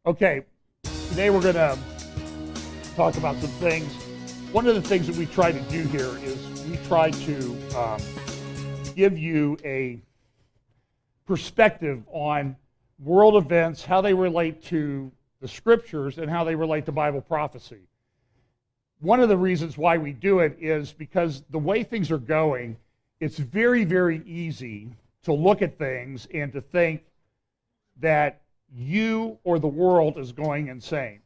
Okay, today we're going to talk about some things. One of the things that we try to do here is we try to give you a perspective on world events, how they relate to the scriptures, and how they relate to Bible prophecy. One of the reasons why we do it is because the way things are going, it's very, very easy to look at things and to think that you or the world is going insane.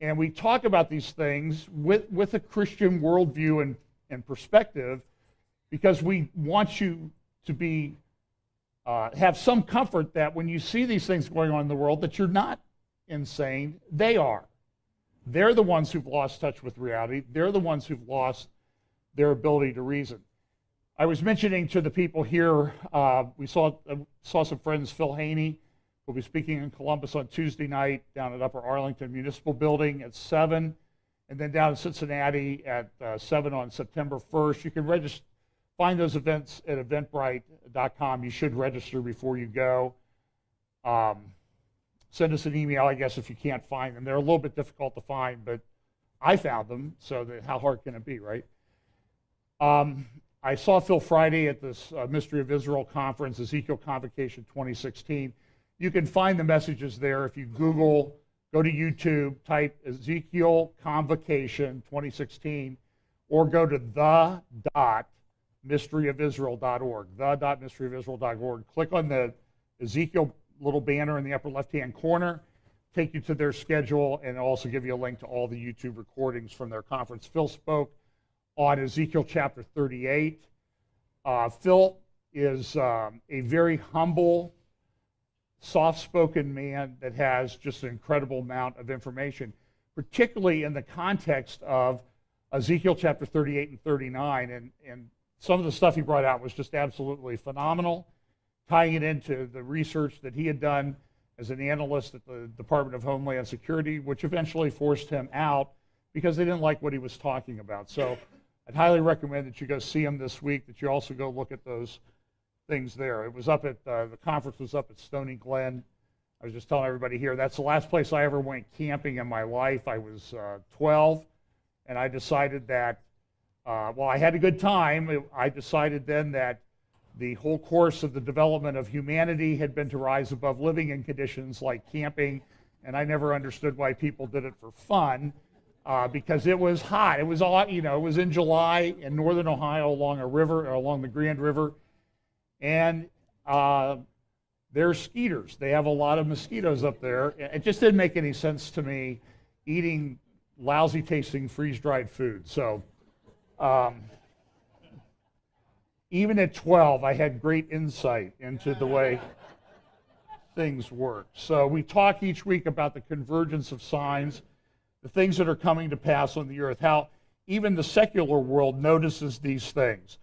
And we talk about these things with a Christian worldview and perspective because we want you to be have some comfort that when you see these things going on in the world that you're not insane. They are. They're the ones who've lost touch with reality. They're the ones who've lost their ability to reason. I was mentioning to the people here, we saw some friends, Phil Haney, we'll be speaking in Columbus on Tuesday night down at Upper Arlington Municipal Building at 7, and then down in Cincinnati at 7 on September 1st. You can find those events at eventbrite.com. You should register before you go. Send us an email, I guess, if you can't find them. They're a little bit difficult to find, but I found them, so how hard can it be, right? I saw Phil Friday at this Mystery of Israel conference, Ezekiel Convocation 2016. You can find the messages there if you Google, go to YouTube, type Ezekiel Convocation 2016, or go to the.mysteryofisrael.org, the.mysteryofisrael.org. Click on the Ezekiel little banner in the upper left-hand corner, take you to their schedule, and also give you a link to all the YouTube recordings from their conference. Phil spoke on Ezekiel chapter 38. Phil is a very humble, soft-spoken man that has just an incredible amount of information, particularly in the context of Ezekiel chapter 38 and 39. And some of the stuff he brought out was just absolutely phenomenal, tying it into the research that he had done as an analyst at the Department of Homeland Security, which eventually forced him out because they didn't like what he was talking about. So I'd highly recommend that you go see him this week, that you also go look at those things there. It was up at, the conference was up at Stony Glen. I was just telling everybody here, that's the last place I ever went camping in my life. I was 12, and I decided that, while I had a good time, I decided then that the whole course of the development of humanity had been to rise above living in conditions like camping, and I never understood why people did it for fun, because it was hot. It was all, it was in July in northern Ohio along a river, along the Grand River, and they're skeeters. They have a lot of mosquitoes up there. It just didn't make any sense to me eating lousy tasting freeze-dried food. So even at 12, I had great insight into the way things work. So we talk each week about the convergence of signs, the things that are coming to pass on the earth, how even the secular world notices these things.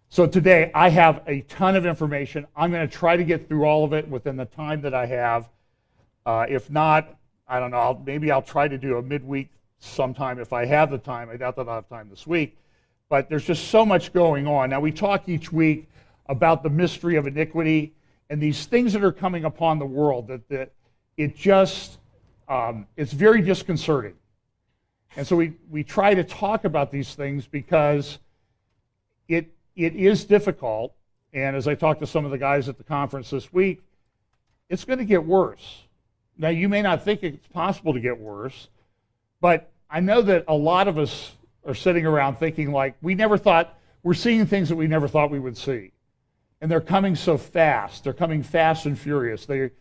So today I have a ton of information. I'm going to try to get through all of it within the time that I have. If not, I don't know, maybe I'll try to do a midweek sometime if I have the time. I doubt that I'll have time this week. But there's just so much going on. Now we talk each week about the mystery of iniquity and these things that are coming upon the world that it just, it's very disconcerting. And so we try to talk about these things because it is difficult, and as I talked to some of the guys at the conference this week, it's going to get worse. Now, you may not think it's possible to get worse, but I know that a lot of us are sitting around thinking like, we're seeing things that we never thought we would see. And they're coming so fast. They're coming fast and furious. They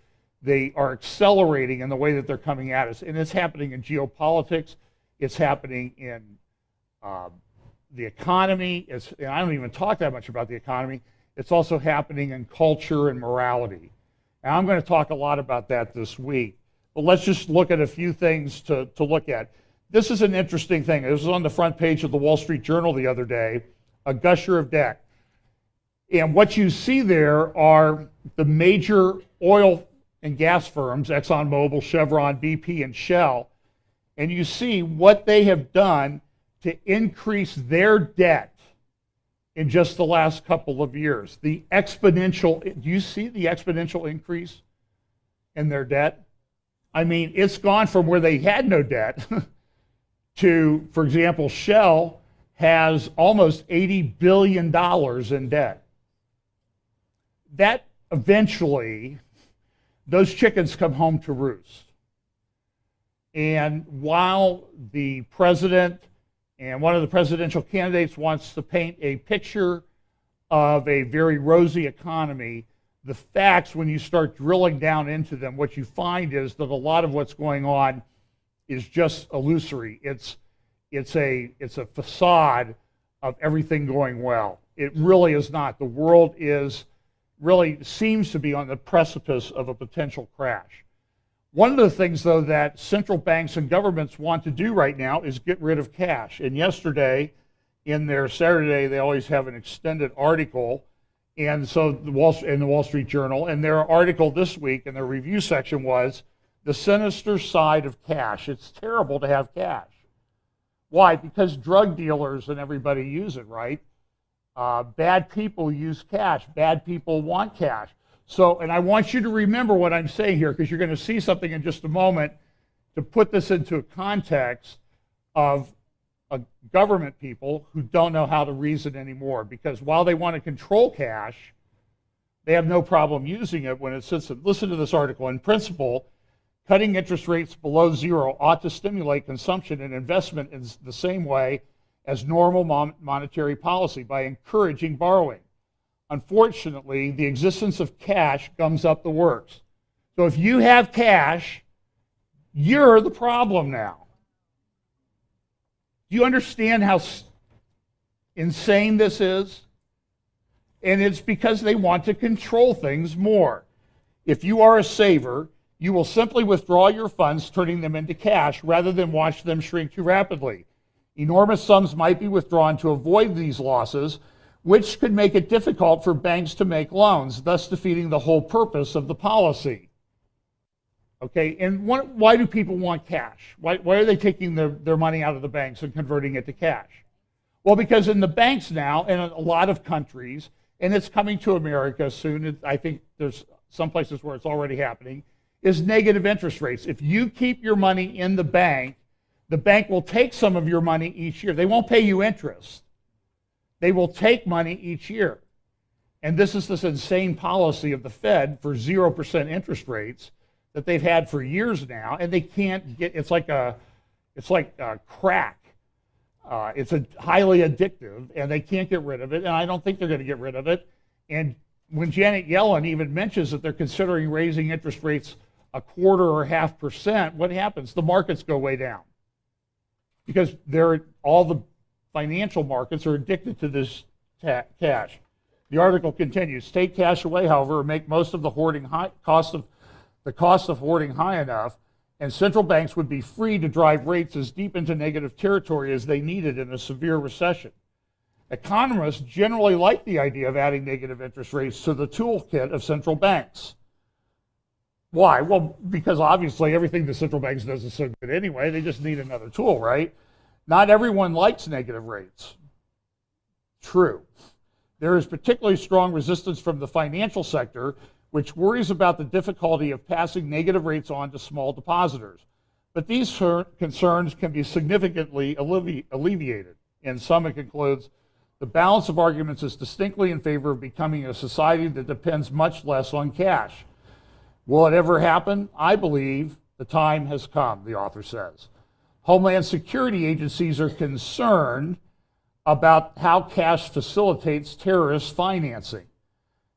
are accelerating in the way that they're coming at us. And it's happening in geopolitics. It's happening in the economy. And I don't even talk that much about the economy. It's also happening in culture and morality. And I'm going to talk a lot about that this week. But let's just look at a few things to look at. This is an interesting thing. This was on the front page of the Wall Street Journal the other day, a gusher of debt. And what you see there are the major oil and gas firms, ExxonMobil, Chevron, BP, and Shell. And you see what they have done to increase their debt in just the last couple of years. The exponential, do you see the exponential increase in their debt? I mean, it's gone from where they had no debt to, for example, Shell has almost $80 billion in debt. That eventually, those chickens come home to roost. And while the president and one of the presidential candidates wants to paint a picture of a very rosy economy, the facts, when you start drilling down into them, what you find is that a lot of what's going on is just illusory. It's a facade of everything going well. It really is not. The world really seems to be on the precipice of a potential crash. One of the things, though, that central banks and governments want to do right now is get rid of cash. And yesterday, in their Saturday, they always have an extended article, and so in the Wall Street Journal, and their article this week in their review section was the sinister side of cash. It's terrible to have cash. Why? Because drug dealers and everybody use it, right? Bad people use cash. Bad people want cash. So, and I want you to remember what I'm saying here, because you're going to see something in just a moment to put this into a context of government people who don't know how to reason anymore. Because while they want to control cash, they have no problem using it when it sits. Listen to this article. In principle, cutting interest rates below zero ought to stimulate consumption and investment in the same way as normal monetary policy by encouraging borrowing. Unfortunately, the existence of cash gums up the works. So if you have cash, you're the problem now. Do you understand how insane this is? And it's because they want to control things more. If you are a saver, you will simply withdraw your funds, turning them into cash, rather than watch them shrink too rapidly. Enormous sums might be withdrawn to avoid these losses, which could make it difficult for banks to make loans, thus defeating the whole purpose of the policy. Okay, and why do people want cash? Why are they taking their money out of the banks and converting it to cash? Well, because in the banks now, in a lot of countries, and it's coming to America soon, I think there's some places where it's already happening, is negative interest rates. If you keep your money in the bank will take some of your money each year. They won't pay you interest. They will take money each year. And this is this insane policy of the Fed for 0% interest rates that they've had for years now, and they can't get, it's like crack. It's highly addictive, and they can't get rid of it, and I don't think they're going to get rid of it. And when Janet Yellen even mentions that they're considering raising interest rates 1/4 or 0.5%, what happens? The markets go way down. Because all the financial markets are addicted to this cash. The article continues, take cash away, however, make most of the cost of hoarding high enough, and central banks would be free to drive rates as deep into negative territory as they needed in a severe recession. Economists generally like the idea of adding negative interest rates to the toolkit of central banks. Why? Well, because obviously everything the central banks does is so good anyway, they just need another tool, right? Not everyone likes negative rates. True. There is particularly strong resistance from the financial sector, which worries about the difficulty of passing negative rates on to small depositors. But these concerns can be significantly alleviated. In sum, it concludes, the balance of arguments is distinctly in favor of becoming a society that depends much less on cash. Will it ever happen? I believe the time has come, the author says. Homeland Security agencies are concerned about how cash facilitates terrorist financing.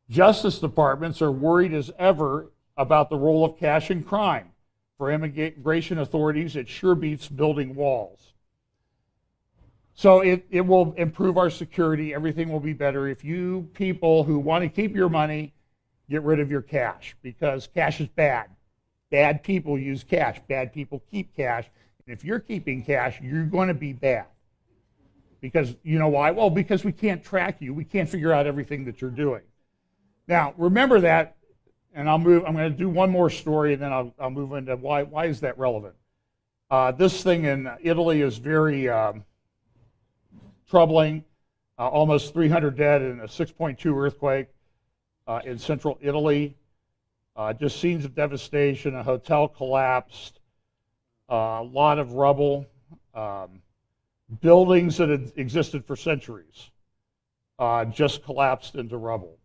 Justice departments are worried as ever about the role of cash in crime. For immigration authorities, it sure beats building walls. So it will improve our security. Everything will be better if you people who want to keep your money get rid of your cash, because cash is bad. Bad people use cash. Bad people keep cash. And if you're keeping cash, you're going to be bad. Because you know why? Well, because we can't track you. We can't figure out everything that you're doing. Now, remember that, and I'm going to do one more story, and then I'll move into why is that relevant. This thing in Italy is very troubling. Almost 300 dead in a 6.2 earthquake in central Italy. Just scenes of devastation. A hotel collapsed. A lot of rubble. Buildings that had existed for centuries just collapsed into rubble.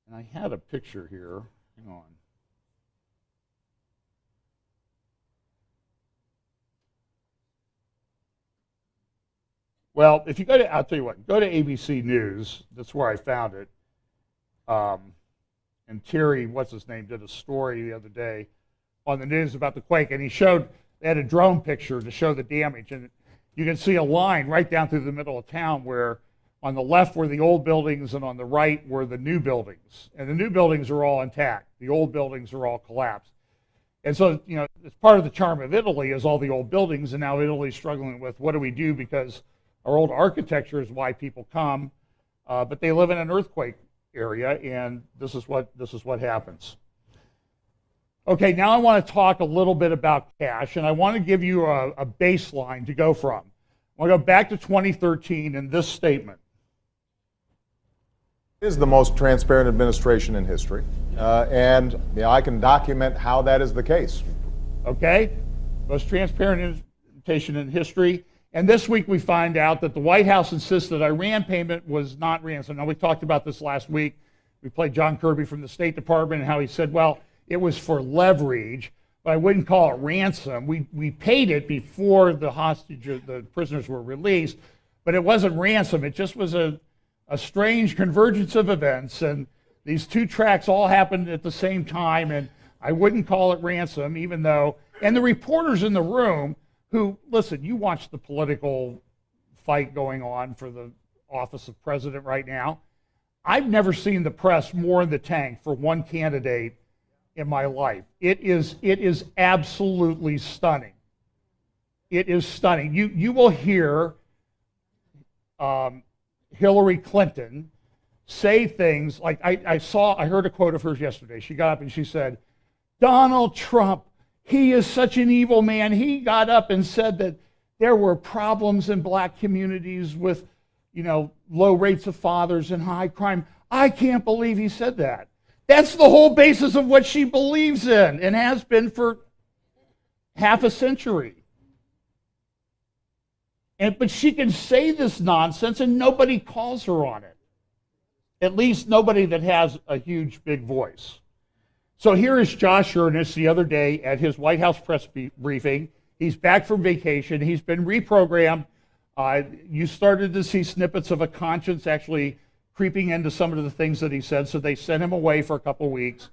And I had a picture here. Hang on. Well, if you go to, I'll tell you what, go to ABC News. That's where I found it. And Terry, what's his name, did a story the other day on the news about the quake, and they had a drone picture to show the damage, and you can see a line right down through the middle of town where on the left were the old buildings and on the right were the new buildings. And the new buildings are all intact. The old buildings are all collapsed. And so, you know, it's part of the charm of Italy is all the old buildings, and now Italy's struggling with what do we do because our old architecture is why people come, but they live in an earthquake area, and this is what happens. Okay, now I want to talk a little bit about cash, and I want to give you a baseline to go from. I want to go back to 2013 and this statement. It is the most transparent administration in history, and I can document how that is the case. Okay, most transparent administration in history. And this week we find out that the White House insists that Iran payment was not ransom. Now, we talked about this last week. We played John Kirby from the State Department and how he said, well, it was for leverage, but I wouldn't call it ransom. We paid it before the prisoners were released, but it wasn't ransom. It just was a strange convergence of events, and these two tracks all happened at the same time, and I wouldn't call it ransom, even though, and the reporters in the room who, listen, you watch the political fight going on for the office of president right now. I've never seen the press more in the tank for one candidate in my life. It is absolutely stunning. It is stunning. You will hear Hillary Clinton say things like, I heard a quote of hers yesterday. She got up and she said, Donald Trump, he is such an evil man. He got up and said that there were problems in black communities with, you know, low rates of fathers and high crime. I can't believe he said that. That's the whole basis of what she believes in and has been for half a century. But she can say this nonsense and nobody calls her on it. At least nobody that has a huge, big voice. So here is Josh Earnest the other day at his White House press briefing. He's back from vacation. He's been reprogrammed. You started to see snippets of a conscience actually creeping into some of the things that he said, so they sent him away for a couple of weeks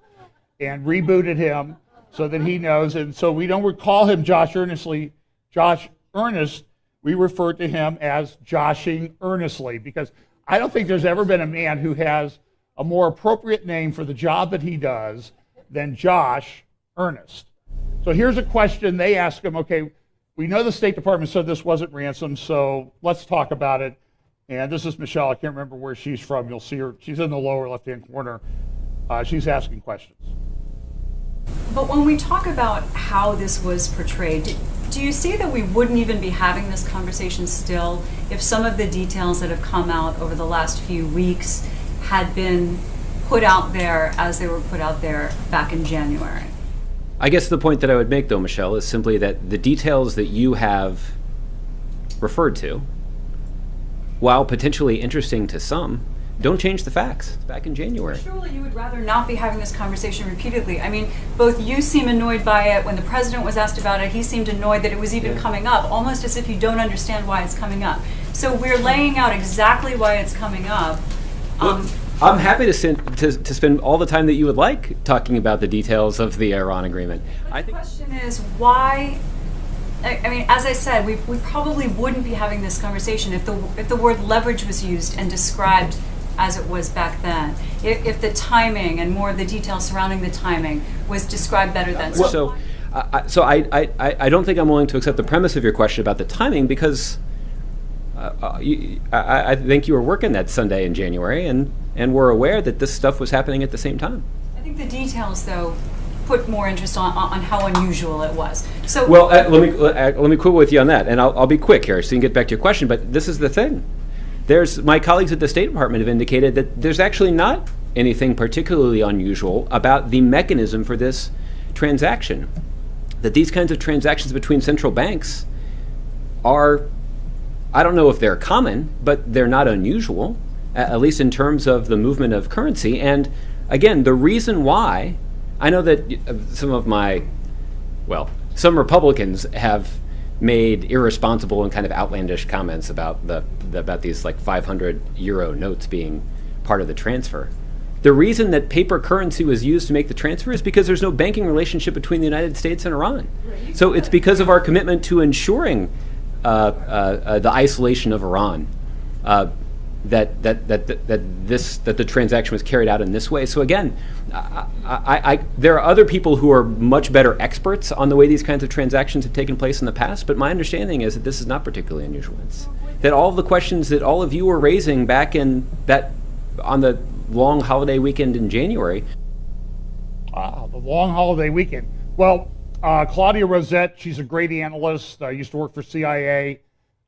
and rebooted him so that he knows. And so we don't call him Josh Earnest. We refer to him as Joshing Earnestly, because I don't think there's ever been a man who has a more appropriate name for the job that he does than Josh Earnest. So here's a question they ask him, okay, we know the State Department said this wasn't ransom, so let's talk about it. And this is Michelle. I can't remember where she's from. You'll see her. She's in the lower left-hand corner. She's asking questions. But when we talk about how this was portrayed, do you see that we wouldn't even be having this conversation still if some of the details that have come out over the last few weeks had been put out there as they were put out there back in January? I guess the point that I would make, though, Michelle, is simply that the details that you have referred to, while potentially interesting to some, don't change the facts. It's back in January. Surely you would rather not be having this conversation repeatedly. I mean, both you seem annoyed by it. When the president was asked about it, he seemed annoyed that it was even coming up, almost as if you don't understand why it's coming up. So we're laying out exactly why it's coming up. I'm happy to spend all the time that you would like talking about the details of the Iran agreement. The question is why. I mean, as I said, we probably wouldn't be having this conversation if the word leverage was used and described as it was back then. If the timing and more of the details surrounding the timing was described better then. So I don't think I'm willing to accept the premise of your question about the timing, because I think you were working that Sunday in January and were aware that this stuff was happening at the same time. I think the details, though, put more interest on how unusual it was. So well, let me quibble with you on that, and I'll be quick here so you can get back to your question. But this is the thing: my colleagues at the State Department have indicated that there's actually not anything particularly unusual about the mechanism for this transaction. That these kinds of transactions between central banks are, I don't know if they're common, but they're not unusual, at least in terms of the movement of currency. And again, the reason why, I know that some Republicans have made irresponsible and kind of outlandish comments about about these like 500 euro notes being part of the transfer. The reason that paper currency was used to make the transfer is because there's no banking relationship between the United States and Iran. So it's because of our commitment to ensuring the isolation of Iran that the transaction was carried out in this way. So again, there are other people who are much better experts on the way these kinds of transactions have taken place in the past, but my understanding is that this is not particularly unusual. It's that all of the questions that all of you were raising back on the long holiday weekend in January. The long holiday weekend. Well, Claudia Rosette, she's a great analyst, used to work for CIA.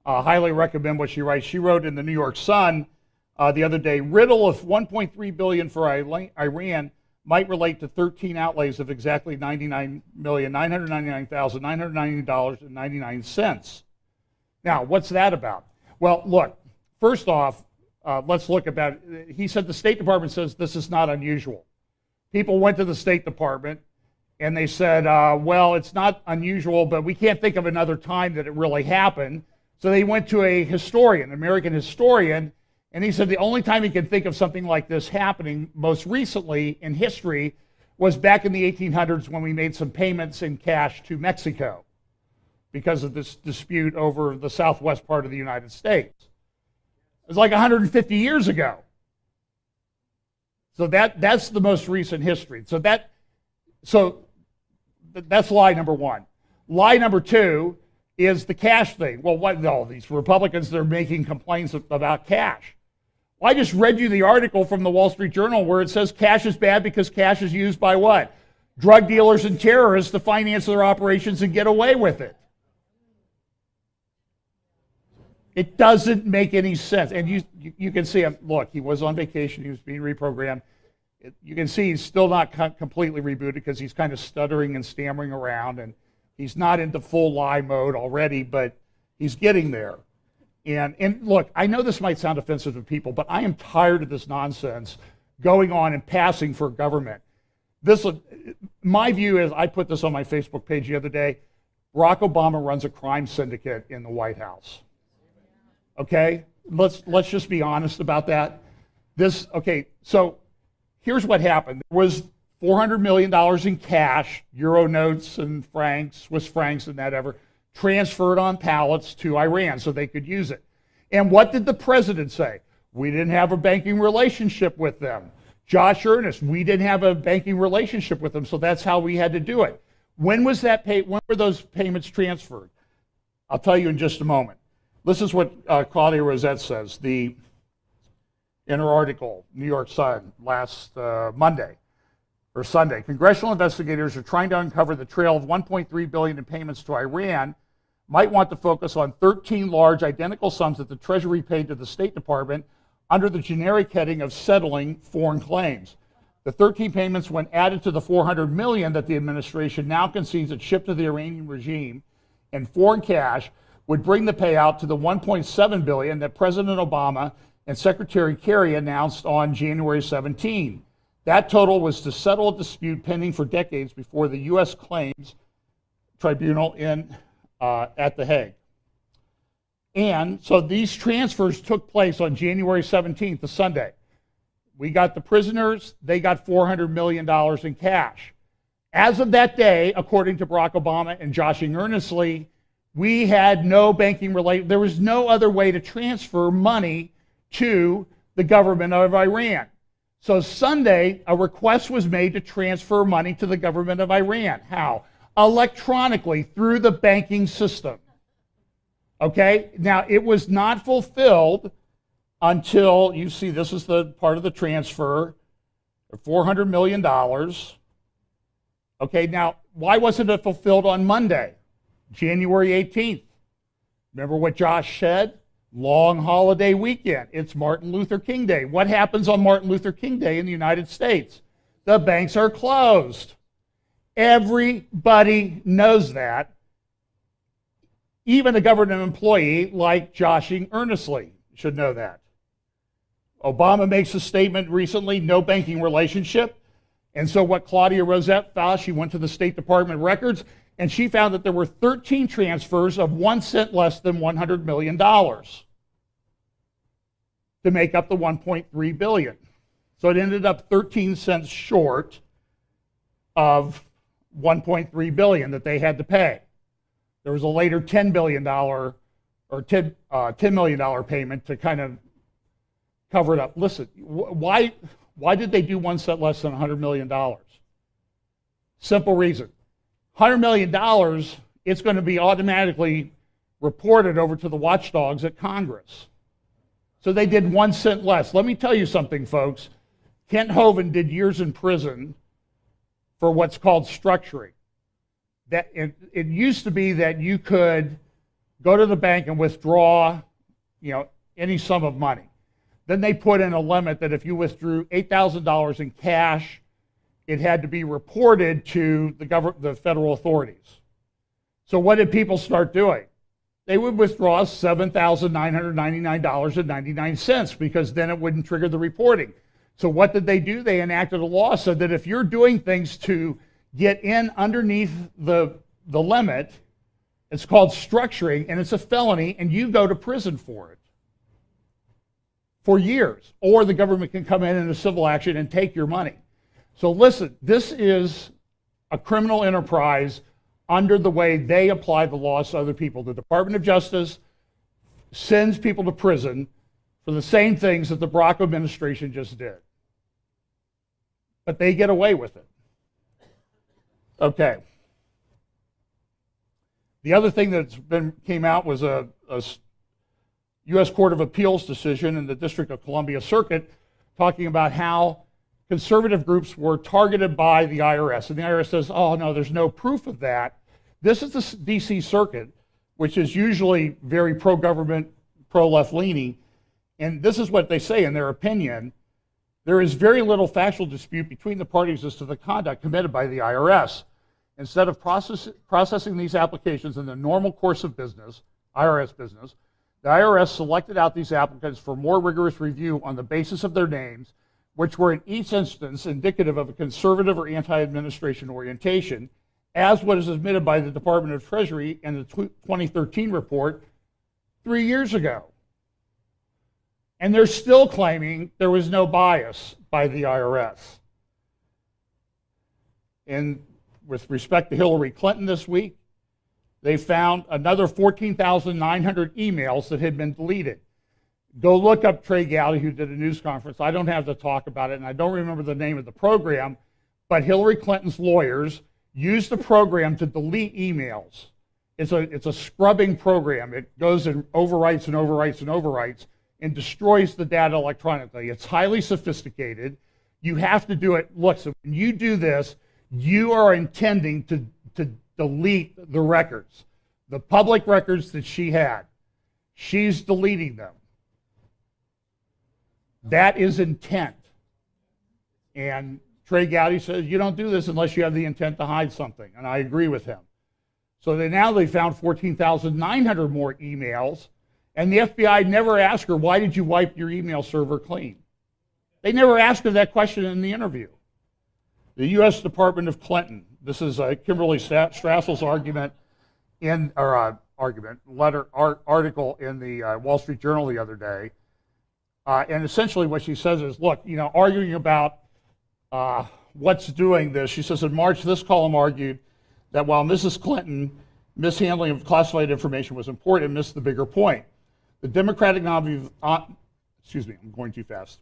Highly recommend what she writes. She wrote in the New York Sun the other day, riddle of $1.3 billion for Iran might relate to 13 outlays of exactly $99,999,990.99. Now, what's that about? Well, look, first off, let's look about it. He said the State Department says this is not unusual. People went to the State Department and they said, well, it's not unusual, but we can't think of another time that it really happened. So they went to a historian, an American historian, and he said the only time he can think of something like this happening most recently in history was back in the 1800s when we made some payments in cash to Mexico because of this dispute over the southwest part of the United States. It was like 150 years ago. So that's the most recent history. So that's lie number one. Lie number two is the cash thing. Well, what? No, these Republicans, they're making complaints about cash. Well, I just read you the article from the Wall Street Journal where it says cash is bad because cash is used by what? Drug dealers and terrorists to finance their operations and get away with it. It doesn't make any sense. And you can see him, look, he was on vacation, he was being reprogrammed. You can see he's still not completely rebooted because he's kind of stuttering and stammering around, and he's not into full lie mode already, but he's getting there. And look, I know this might sound offensive to people, but I am tired of this nonsense going on and passing for government. My view is, I put this on my Facebook page the other day, Barack Obama runs a crime syndicate in the White House. Okay? Let's just be honest about that. So here's what happened. There was $400 million in cash, euro notes and francs, Swiss francs and whatever, transferred on pallets to Iran so they could use it. And what did the president say? We didn't have a banking relationship with them. Josh Earnest, we didn't have a banking relationship with them, so that's how we had to do it. When was that when were those payments transferred? I'll tell you in just a moment. This is what Claudia Rosette says in her article, New York Sun, last Monday or Sunday. Congressional investigators are trying to uncover the trail of $1.3 billion in payments to Iran, might want to focus on 13 large identical sums that the Treasury paid to the State Department under the generic heading of settling foreign claims. The 13 payments, when added to the $400 million that the administration now concedes it shipped to the Iranian regime in foreign cash, would bring the payout to the $1.7 billion that President Obama and Secretary Kerry announced on January 17. That total was to settle a dispute pending for decades before the U.S. Claims Tribunal at The Hague. And so these transfers took place on January 17th, a Sunday. We got the prisoners, they got $400 million in cash. As of that day, according to Barack Obama and joshing earnestly, we had no banking relation. There was no other way to transfer money to the government of Iran. So Sunday, a request was made to transfer money to the government of Iran. How? Electronically, through the banking system. Okay? Now, it was not fulfilled until, you see, this is the part of the transfer, $400 million. Okay, now, why wasn't it fulfilled on Monday, January 18th? Remember what Josh said? Long holiday weekend. It's Martin Luther King Day. What happens on Martin Luther King Day in the United States? The banks are closed. Everybody knows that. Even a government employee like joshing earnestly should know that. Obama makes a statement recently, no banking relationship. And so what Claudia Rosette found, she went to the State Department records, and she found that there were 13 transfers of 1 cent less than $100 million to make up the $1.3 billion. So it ended up 13 cents short of $1.3 billion that they had to pay. There was a later $10 billion or $10 million payment to kind of cover it up. Listen, why did they do 1 cent less than $100 million? Simple reason. $100 million, it's going to be automatically reported over to the watchdogs at Congress. So they did 1 cent less. Let me tell you something, folks. Kent Hovind did years in prison for what's called structuring. That it used to be that you could go to the bank and withdraw, any sum of money. Then they put in a limit that if you withdrew $8,000 in cash, it had to be reported to the federal authorities. So what did people start doing? They would withdraw $7,999.99 because then it wouldn't trigger the reporting. So what did they do? They enacted a law so that if you're doing things to get in underneath the limit, it's called structuring, and it's a felony, and you go to prison for it for years. Or the government can come in a civil action and take your money. So listen, this is a criminal enterprise under the way they apply the laws to other people. The Department of Justice sends people to prison for the same things that the Barack administration just did. But they get away with it. Okay. The other thing that's came out was a U.S. Court of Appeals decision in the District of Columbia Circuit talking about how conservative groups were targeted by the IRS. And the IRS says, oh, no, there's no proof of that. This is the D.C. Circuit, which is usually very pro-government, pro-left-leaning. And this is what they say in their opinion. There is very little factual dispute between the parties as to the conduct committed by the IRS. Instead of processing these applications in the normal course of business, IRS business, the IRS selected out these applicants for more rigorous review on the basis of their names, which were in each instance indicative of a conservative or anti-administration orientation, as what is admitted by the Department of Treasury in the 2013 report 3 years ago. And they're still claiming there was no bias by the IRS. And with respect to Hillary Clinton this week, they found another 14,900 emails that had been deleted. Go look up Trey Gowdy, who did a news conference. I don't have to talk about it, and I don't remember the name of the program, but Hillary Clinton's lawyers used the program to delete emails. It's a scrubbing program. It goes and overwrites and overwrites and overwrites and destroys the data electronically. It's highly sophisticated. You have to do it. Look, so when you do this, you are intending to delete the records, the public records that she had. She's deleting them. That is intent. And Trey Gowdy says you don't do this unless you have the intent to hide something, and I agree with him. So they found 14,900 more emails, and the FBI never asked her, why did you wipe your email server clean? They never asked her that question in the interview. The U.S. Department of Clinton, this is Kimberly Strassel's article in the Wall Street Journal the other day. And essentially what she says is, look, arguing about what's doing this, she says in March, this column argued that while Mrs. Clinton mishandling of classified information was important, it missed the bigger point. The Democratic nominee, excuse me, I'm going too fast.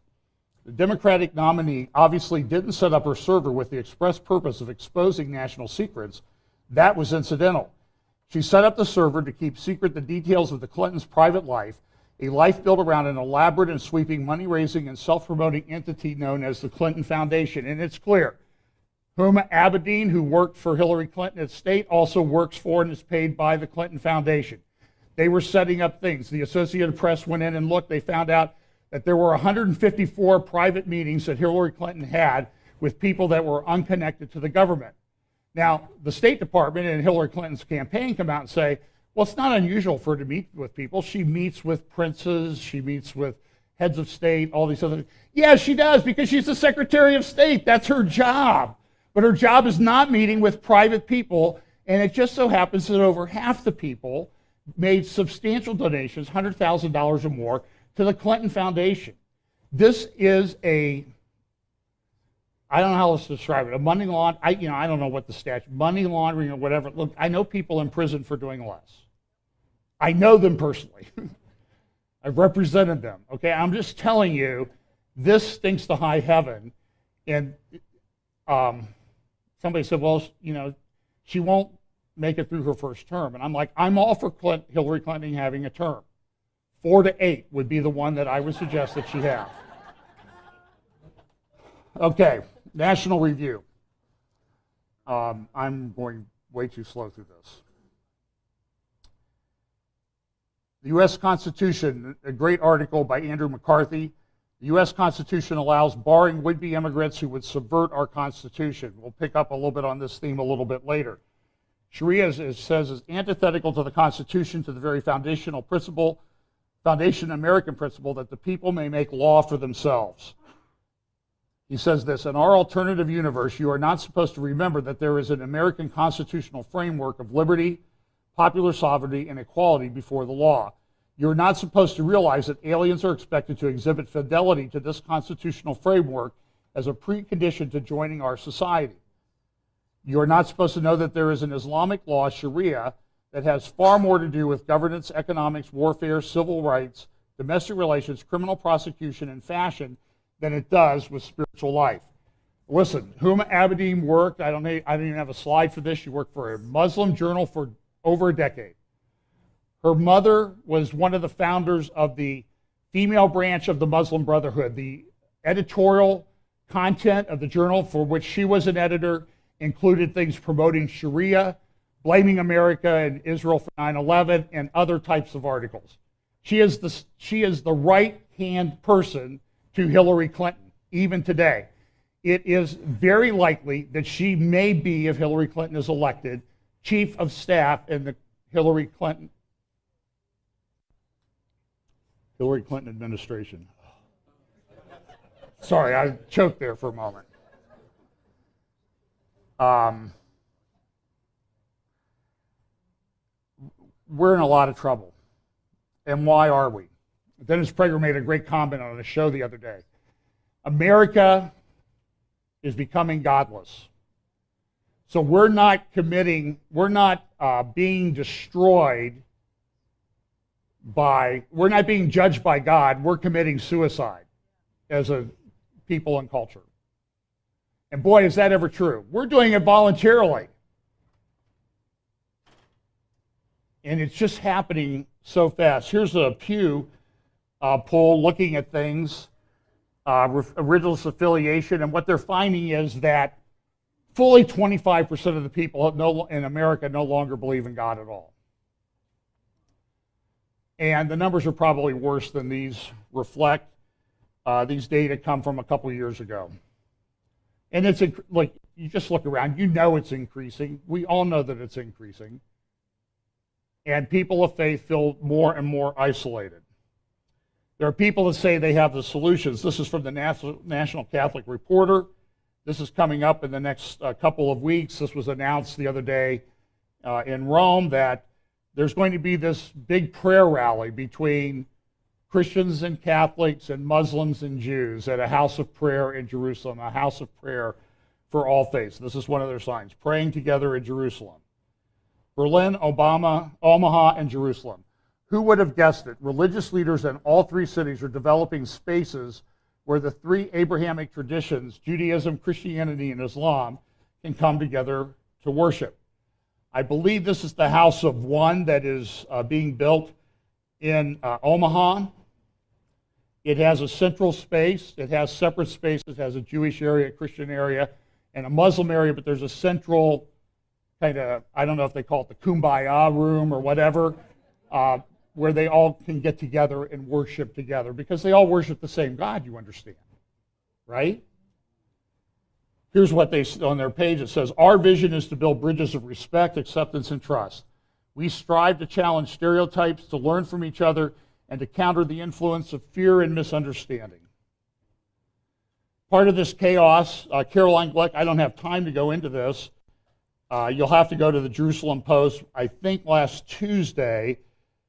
The Democratic nominee obviously didn't set up her server with the express purpose of exposing national secrets. That was incidental. She set up the server to keep secret the details of the Clintons' private life, a life built around an elaborate and sweeping money-raising and self-promoting entity known as the Clinton Foundation. And it's clear. Huma Abedin, who worked for Hillary Clinton at State, also works for and is paid by the Clinton Foundation. They were setting up things. The Associated Press went in and looked. They found out that there were 154 private meetings that Hillary Clinton had with people that were unconnected to the government. Now, the State Department and Hillary Clinton's campaign come out and say, well, it's not unusual for her to meet with people. She meets with princes, she meets with heads of state, all these other things. Yeah, she does, because she's the Secretary of State. That's her job. But her job is not meeting with private people, and it just so happens that over half the people made substantial donations, $100,000 or more, to the Clinton Foundation. This is I don't know how else to describe it, a money laundering, I don't know what the statute, money laundering or whatever. Look, I know people in prison for doing less. I know them personally. I've represented them, okay? I'm just telling you, this stinks to high heaven. And somebody said, well, she won't make it through her first term. And I'm like, I'm all for Hillary Clinton having a term. 4 to 8 would be the one that I would suggest that she have. Okay, National Review. I'm going way too slow through this. The U.S. Constitution, a great article by Andrew McCarthy. The U.S. Constitution allows barring would-be immigrants who would subvert our Constitution. We'll pick up a little bit on this theme a little bit later. Sharia, it says, is antithetical to the Constitution, to the very foundational American principle that the people may make law for themselves. He says this, in our alternative universe, you are not supposed to remember that there is an American constitutional framework of liberty, popular sovereignty, and equality before the law. You're not supposed to realize that aliens are expected to exhibit fidelity to this constitutional framework as a precondition to joining our society. You're not supposed to know that there is an Islamic law, Sharia, that has far more to do with governance, economics, warfare, civil rights, domestic relations, criminal prosecution, and fashion than it does with spiritual life. Listen, Huma Abedin worked, I don't even have a slide for this, she worked for a Muslim journal for over a decade. Her mother was one of the founders of the female branch of the Muslim Brotherhood. The editorial content of the journal for which she was an editor included things promoting Sharia, blaming America and Israel for 9/11, and other types of articles. She is the right-hand person to Hillary Clinton, even today. It is very likely that she may be, if Hillary Clinton is elected, chief of staff in the Hillary Clinton administration. Sorry, I choked there for a moment. We're in a lot of trouble. And why are we? Dennis Prager made a great comment on a show the other day. America is becoming godless. So we're not being destroyed we're not being judged by God, we're committing suicide as a people and culture. And boy, is that ever true. We're doing it voluntarily. And it's just happening so fast. Here's a Pew poll looking at things, religious affiliation, and what they're finding is that fully 25% of the people in America no longer believe in God at all. And the numbers are probably worse than these reflect. These data come from a couple of years ago. And it's like, you just look around, you know it's increasing. We all know that it's increasing. And people of faith feel more and more isolated. There are people that say they have the solutions. This is from the National Catholic Reporter. This is coming up in the next couple of weeks. This was announced the other day in Rome that there's going to be this big prayer rally between Christians and Catholics and Muslims and Jews at a house of prayer in Jerusalem, a house of prayer for all faiths. This is one of their signs, praying together in Jerusalem. Berlin, Omaha, and Jerusalem. Who would have guessed it? Religious leaders in all three cities are developing spaces where the three Abrahamic traditions, Judaism, Christianity, and Islam, can come together to worship. I believe this is the House of One that is being built in Omaha. It has a central space. It has separate spaces. It has a Jewish area, a Christian area, and a Muslim area, but there's a central kind of, I don't know if they call it the Kumbaya room or whatever, where they all can get together and worship together because they all worship the same God, you understand, right? Here's what they on their page. It says, our vision is to build bridges of respect, acceptance, and trust. We strive to challenge stereotypes, to learn from each other, and to counter the influence of fear and misunderstanding. Part of this chaos, Caroline Glick, I don't have time to go into this. You'll have to go to the Jerusalem Post. I think last Tuesday,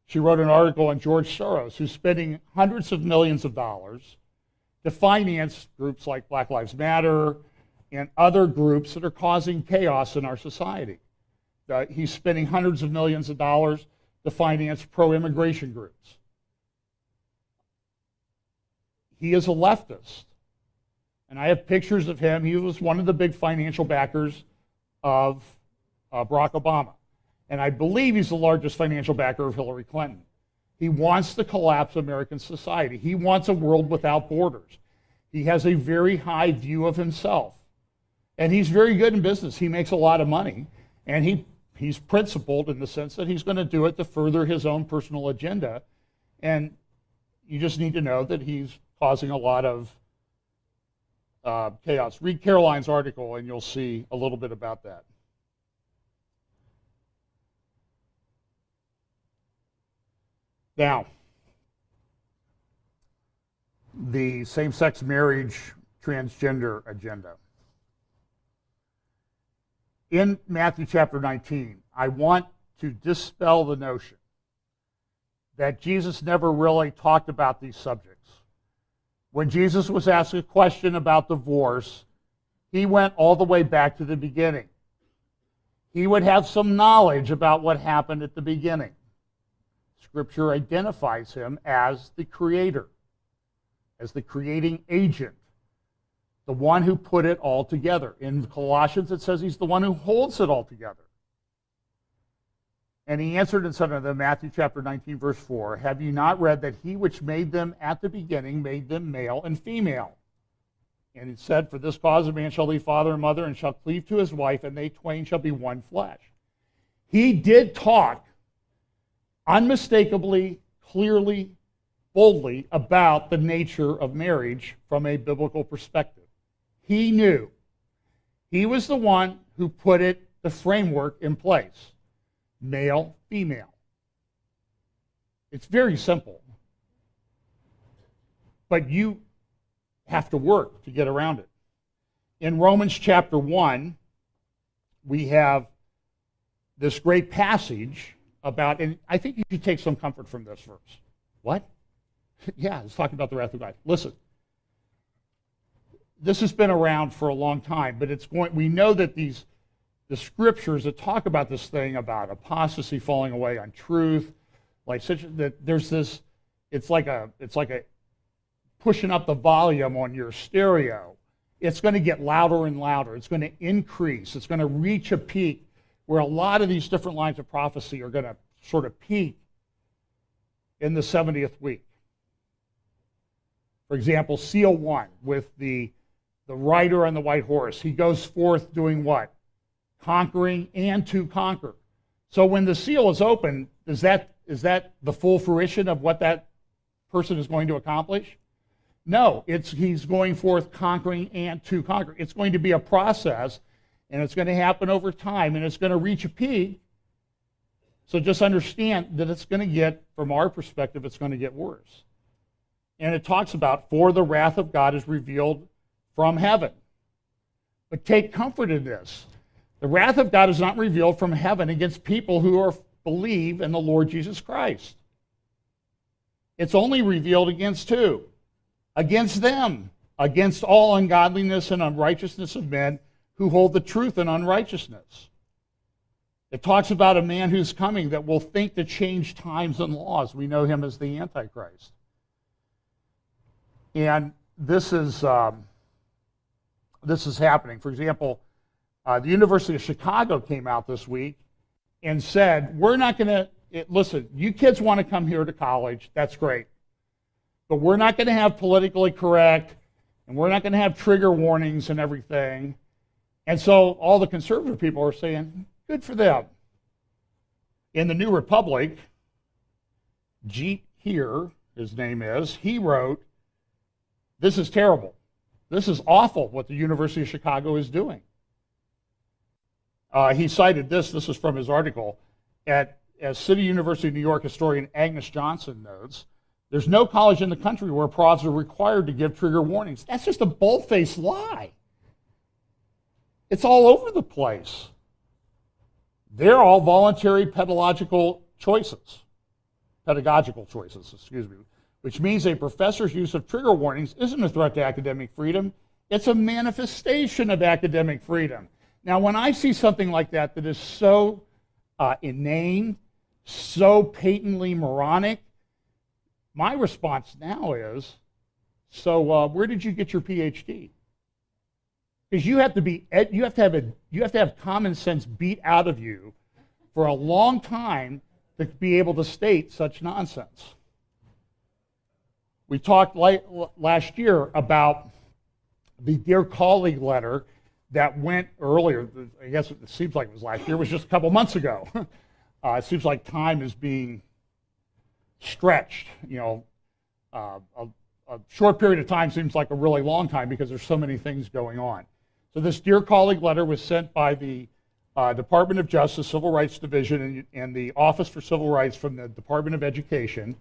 she wrote an article on George Soros, who's spending hundreds of millions of dollars to finance groups like Black Lives Matter and other groups that are causing chaos in our society. He's spending hundreds of millions of dollars to finance pro-immigration groups. He is a leftist. And I have pictures of him. He was one of the big financial backers of Barack Obama. And I believe he's the largest financial backer of Hillary Clinton. He wants to collapse American society. He wants a world without borders. He has a very high view of himself. And he's very good in business. He makes a lot of money. And he's principled in the sense that he's going to do it to further his own personal agenda. And you just need to know that he's causing a lot of chaos. Read Caroline's article and you'll see a little bit about that. Now, the same-sex marriage transgender agenda. In Matthew chapter 19, I want to dispel the notion that Jesus never really talked about these subjects. When Jesus was asked a question about divorce, he went all the way back to the beginning. He would have some knowledge about what happened at the beginning. Scripture identifies him as the creator, as the creating agent, the one who put it all together. In Colossians, it says he's the one who holds it all together. And he answered and said unto them, Matthew chapter 19, verse 4, have you not read that he which made them at the beginning made them male and female? And it said, for this cause a man shall leave father and mother and shall cleave to his wife, and they twain shall be one flesh. He did talk unmistakably, clearly, boldly about the nature of marriage from a biblical perspective. He knew. He was the one who put the framework in place. Male, female. It's very simple. But you have to work to get around it. In Romans chapter 1, we have this great passage about, and I think you should take some comfort from this verse. What? Yeah, it's talking about the wrath of God. Listen, this has been around for a long time, but we know that the scriptures that talk about this thing about apostasy falling away on truth, like such that there's this, it's like a pushing up the volume on your stereo. It's going to get louder and louder. It's going to increase. It's going to reach a peak where a lot of these different lines of prophecy are going to sort of peak in the 70th week. For example, seal 1 with the rider on the white horse. He goes forth doing what? Conquering and to conquer. So when the seal is open, is that the full fruition of what that person is going to accomplish? No, he's going forth conquering and to conquer. It's going to be a process, and it's going to happen over time, and it's going to reach a peak. So just understand that it's going to get, from our perspective, it's going to get worse. And it talks about, for the wrath of God is revealed from heaven. But take comfort in this. The wrath of God is not revealed from heaven against people who believe in the Lord Jesus Christ. It's only revealed against who? Against them. Against all ungodliness and unrighteousness of men who hold the truth in unrighteousness. It talks about a man who's coming that will think to change times and laws. We know him as the Antichrist. And this is happening. For example, the University of Chicago came out this week and said, we're not going to, listen, you kids want to come here to college, that's great. But we're not going to have politically correct, and we're not going to have trigger warnings and everything. And so all the conservative people are saying, good for them. In the New Republic, Jeet here, his name is, he wrote, "This is terrible. This is awful what the University of Chicago is doing." He cited this is from his article, as City University of New York historian Agnes Johnson notes, "There's no college in the country where profs are required to give trigger warnings." That's just a bold-faced lie. It's all over the place. They're all voluntary pedagogical choices, which means a professor's use of trigger warnings isn't a threat to academic freedom. It's a manifestation of academic freedom. Now, when I see something like that that is so inane, so patently moronic, my response now is, so where did you get your PhD? Because you have to have common sense beat out of you for a long time to be able to state such nonsense. We talked last year about the Dear Colleague letter that went earlier. I guess it seems like it was last year. It was just a couple months ago. It seems like time is being stretched. A short period of time seems like a really long time because there's so many things going on. So this Dear Colleague letter was sent by the Department of Justice, Civil Rights Division, and the Office for Civil Rights from the Department of Education.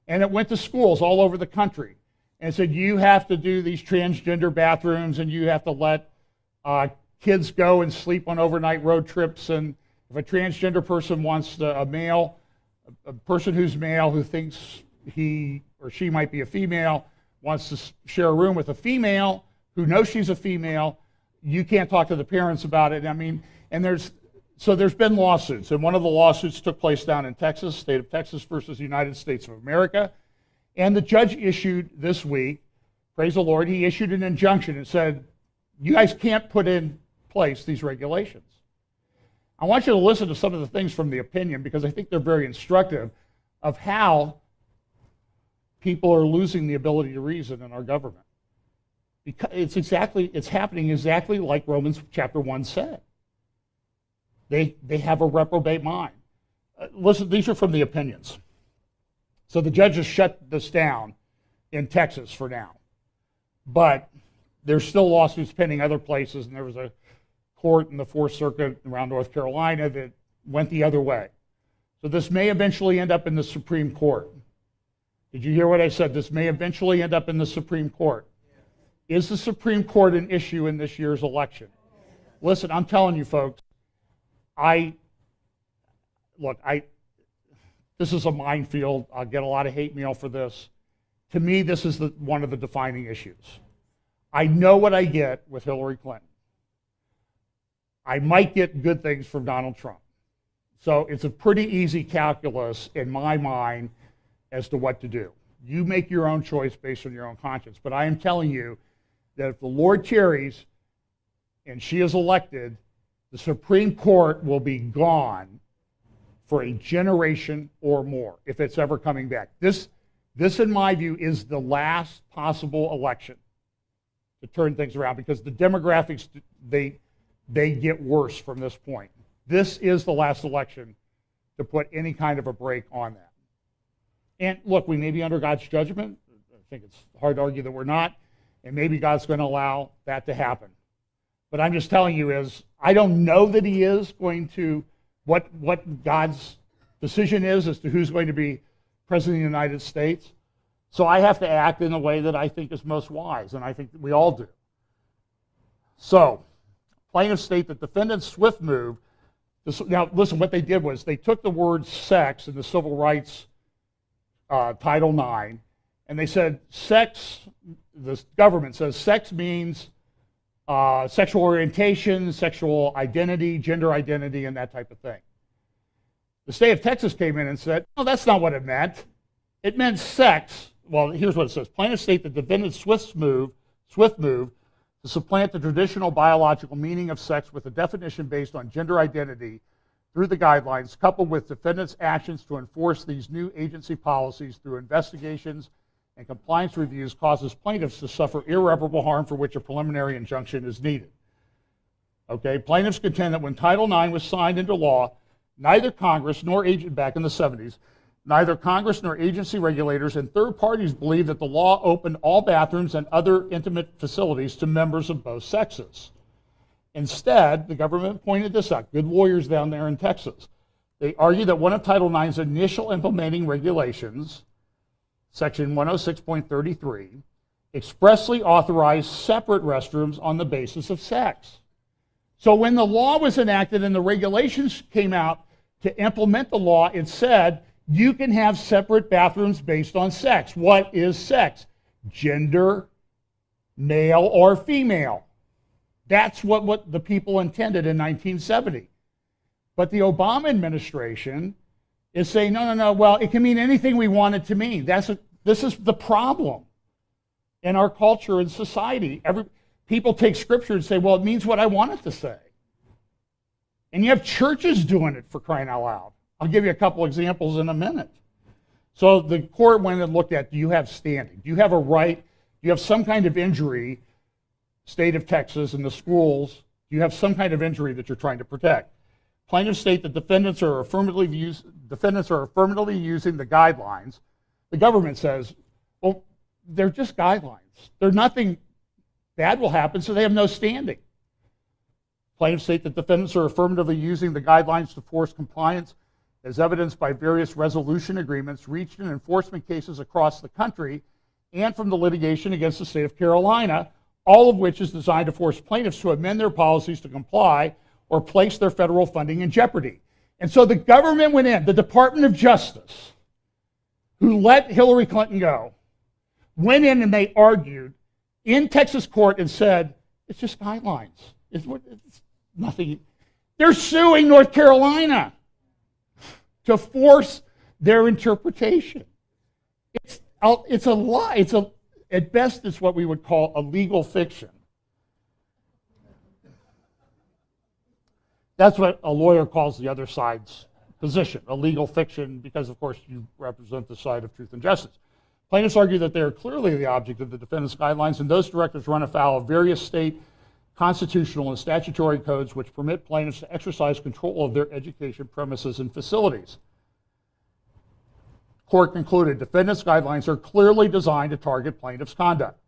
And it went to schools all over the country and said, you have to do these transgender bathrooms and you have to let kids go and sleep on overnight road trips. And if a transgender person wants a person who's male who thinks he or she might be a female, wants to share a room with a female who knows she's a female, you can't talk to the parents about it. I mean, and there's been lawsuits, and one of the lawsuits took place down in Texas, state of Texas versus the United States of America, and the judge issued this week, praise the Lord, he issued an injunction and said, you guys can't put in place these regulations. I want you to listen to some of the things from the opinion because I think they're very instructive of how people are losing the ability to reason in our government. Because it's happening exactly like Romans chapter 1 said. They have a reprobate mind. Listen, these are from the opinions. So the judges shut this down in Texas for now. But there's still lawsuits pending other places, and there was a court in the Fourth Circuit around North Carolina that went the other way. So this may eventually end up in the Supreme Court. Did you hear what I said? This may eventually end up in the Supreme Court. Is the Supreme Court an issue in this year's election? Listen, I'm telling you folks, this is a minefield. I'll get a lot of hate mail for this. To me, this is one of the defining issues. I know what I get with Hillary Clinton. I might get good things from Donald Trump. So it's a pretty easy calculus in my mind as to what to do. You make your own choice based on your own conscience. But I am telling you that if the Lord tarries and she is elected, the Supreme Court will be gone for a generation or more, if it's ever coming back. This, in my view, is the last possible election to turn things around because the demographics, they get worse from this point. This is the last election to put any kind of a break on that. And look, we may be under God's judgment. I think it's hard to argue that we're not. And maybe God's going to allow that to happen. But I'm just telling you I don't know that he is going to, what God's decision is as to who's going to be president of the United States. So I have to act in a way that I think is most wise, and I think that we all do. So, plaintiffs state that defendant's swift move, now listen, what they did was they took the word sex in the Civil Rights Title IX, and they said sex, the government says sex means sexual orientation, sexual identity, gender identity, and that type of thing. The state of Texas came in and said, no, that's not what it meant. It meant sex. Well, here's what it says. Plaintiffs state that defendant's swift move to supplant the traditional biological meaning of sex with a definition based on gender identity through the guidelines, coupled with defendants' actions to enforce these new agency policies through investigations and compliance reviews, causes plaintiffs to suffer irreparable harm for which a preliminary injunction is needed. Okay, plaintiffs contend that when Title IX was signed into law, neither Congress nor back in the 70s, Neither Congress nor agency regulators and third parties believe that the law opened all bathrooms and other intimate facilities to members of both sexes. Instead, the government pointed this out, good lawyers down there in Texas. They argue that one of Title IX's initial implementing regulations, Section 106.33, expressly authorized separate restrooms on the basis of sex. So when the law was enacted and the regulations came out to implement the law, it said you can have separate bathrooms based on sex. What is sex? Gender, male or female. That's what the people intended in 1970. But the Obama administration is saying, no, well, it can mean anything we want it to mean. This is the problem in our culture and society. People take scripture and say, well, it means what I want it to say. And you have churches doing it, for crying out loud. I'll give you a couple examples in a minute. So the court went and looked at, do you have standing? Do you have a right? Do you have some kind of injury, state of Texas and the schools, do you have some kind of injury that you're trying to protect? Plaintiffs state that defendants are affirmatively using the guidelines. The government says, well, they're just guidelines. There's nothing bad will happen, so they have no standing. Plaintiffs state that defendants are affirmatively using the guidelines to force compliance, as evidenced by various resolution agreements reached in enforcement cases across the country and from the litigation against the state of Carolina, all of which is designed to force plaintiffs to amend their policies to comply or place their federal funding in jeopardy. And so the government went in, the Department of Justice, who let Hillary Clinton go, went in and they argued in Texas court and said, it's just guidelines. It's nothing. They're suing North Carolina to force their interpretation. It's a lie. At best, it's what we would call a legal fiction. That's what a lawyer calls the other side's position, a legal fiction, because, of course, you represent the side of truth and justice. Plaintiffs argue that they are clearly the object of the defendant's guidelines, and those directives run afoul of various state constitutional and statutory codes which permit plaintiffs to exercise control of their education premises and facilities. Court concluded defendants' guidelines are clearly designed to target plaintiffs' conduct.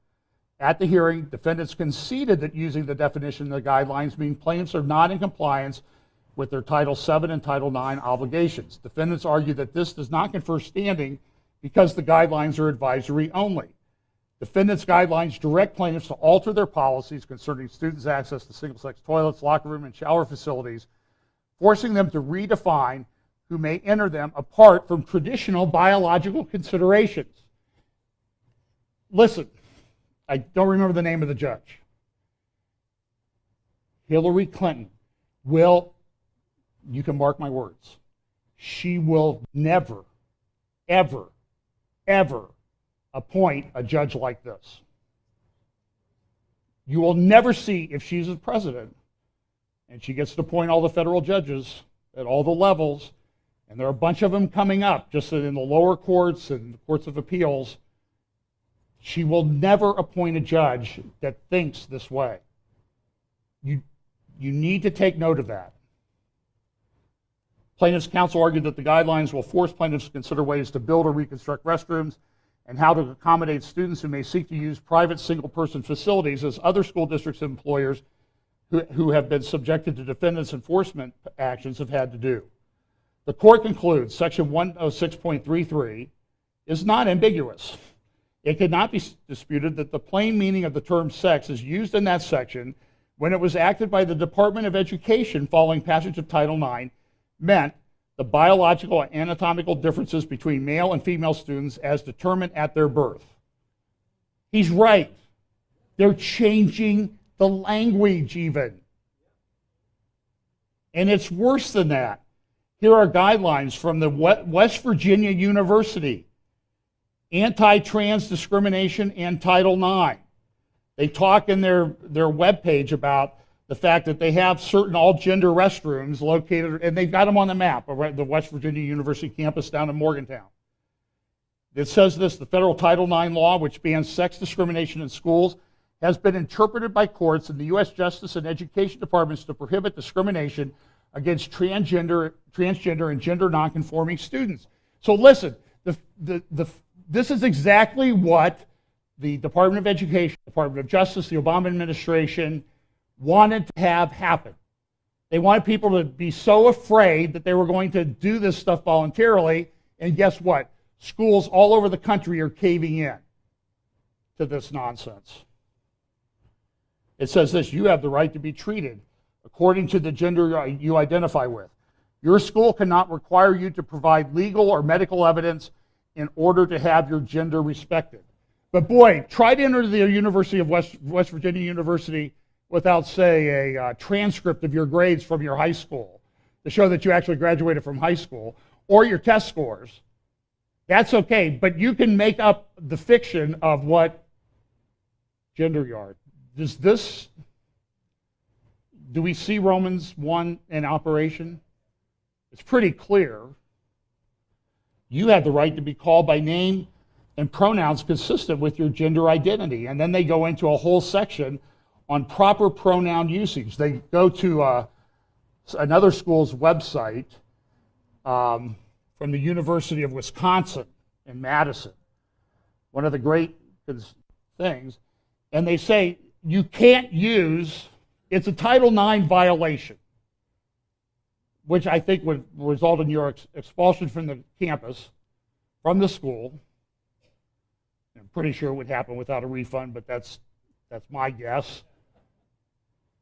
At the hearing, defendants conceded that using the definition of the guidelines means plaintiffs are not in compliance with their Title VII and Title IX obligations. Defendants argue that this does not confer standing because the guidelines are advisory only. Defendants' guidelines direct plaintiffs to alter their policies concerning students' access to single-sex toilets, locker room, and shower facilities, forcing them to redefine who may enter them apart from traditional biological considerations. Listen, I don't remember the name of the judge. Hillary Clinton will, you can mark my words, she will never, ever, ever appoint a judge like this. You will never see, if she's the president and she gets to appoint all the federal judges at all the levels, and there are a bunch of them coming up just in the lower courts and the courts of appeals, she will never appoint a judge that thinks this way. You need to take note of that. Plaintiffs' counsel argued that the guidelines will force plaintiffs to consider ways to build or reconstruct restrooms and how to accommodate students who may seek to use private single-person facilities as other school districts and employers who have been subjected to defendants' enforcement actions have had to do. The court concludes Section 106.33 is not ambiguous. It could not be disputed that the plain meaning of the term sex is used in that section when it was acted by the Department of Education following passage of Title IX meant the biological and anatomical differences between male and female students as determined at their birth. He's right. They're changing the language even. And it's worse than that. Here are guidelines from the West Virginia University, Anti-Trans Discrimination and Title IX. They talk in their webpage about the fact that they have certain all-gender restrooms located, and they've got them on the map around the West Virginia University campus down in Morgantown. It says this: the federal Title IX law, which bans sex discrimination in schools, has been interpreted by courts and the U.S. Justice and Education Departments to prohibit discrimination against transgender and gender nonconforming students. So listen, this is exactly what the Department of Education, Department of Justice, the Obama administration wanted to have happen. They wanted people to be so afraid that they were going to do this stuff voluntarily, and guess what? Schools all over the country are caving in to this nonsense. It says this: you have the right to be treated according to the gender you identify with. Your school cannot require you to provide legal or medical evidence in order to have your gender respected. But boy, try to enter the University of West Virginia University without, say, a transcript of your grades from your high school to show that you actually graduated from high school, or your test scores. That's okay, but you can make up the fiction of what gender you are. Do we see Romans 1 in operation? It's pretty clear. You have the right to be called by name and pronouns consistent with your gender identity. And then they go into a whole section on proper pronoun usage. They go to another school's website from the University of Wisconsin in Madison, one of the great things, and they say you can't use, it's a Title IX violation, which I think would result in your expulsion from the campus, from the school. I'm pretty sure it would happen without a refund, but that's my guess.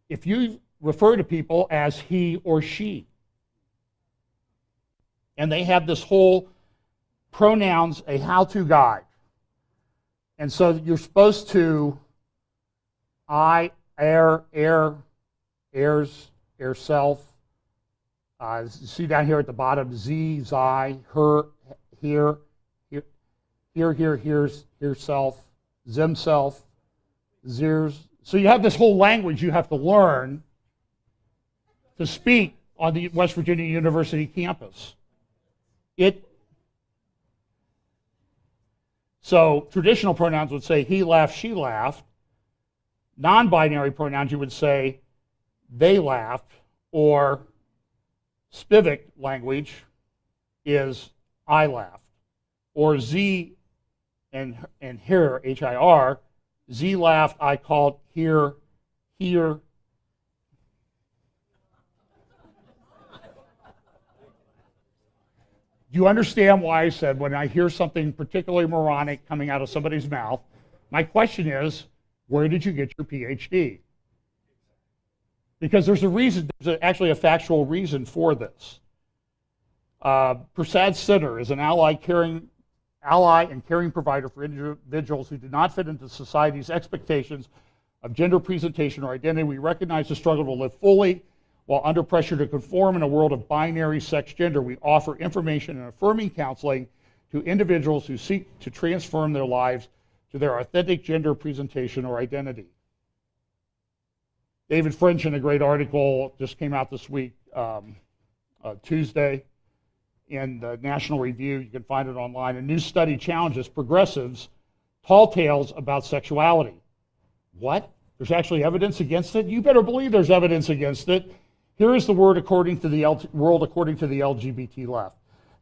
If you refer to people as he or she, and they have this whole pronouns, a how-to guide. And so you're supposed to I, heirs, self. See down here at the bottom, Z, Zi, her, here, here's, self, Zimself, Zirs. So you have this whole language you have to learn to speak on the West Virginia University campus. So traditional pronouns would say he laughed, she laughed. Non-binary pronouns you would say they laughed, or Spivak language is I laughed, or Z and here, H-I-R, Z laughed, I called, here. Do you understand why I said when I hear something particularly moronic coming out of somebody's mouth, my question is, where did you get your PhD? Because there's a reason, there's actually a factual reason for this. Prasad Center is an ally and caring provider for individuals who do not fit into society's expectations of gender presentation or identity. We recognize the struggle to live fully while under pressure to conform in a world of binary sex gender. We offer information and affirming counseling to individuals who seek to transform their lives to their authentic gender presentation or identity. David French, in a great article, just came out this week, Tuesday, in the National Review. You can find it online. A new study challenges progressives' tall tales about sexuality. What? There's actually evidence against it? You better believe there's evidence against it. Here is the world according to the world according to the LGBT left.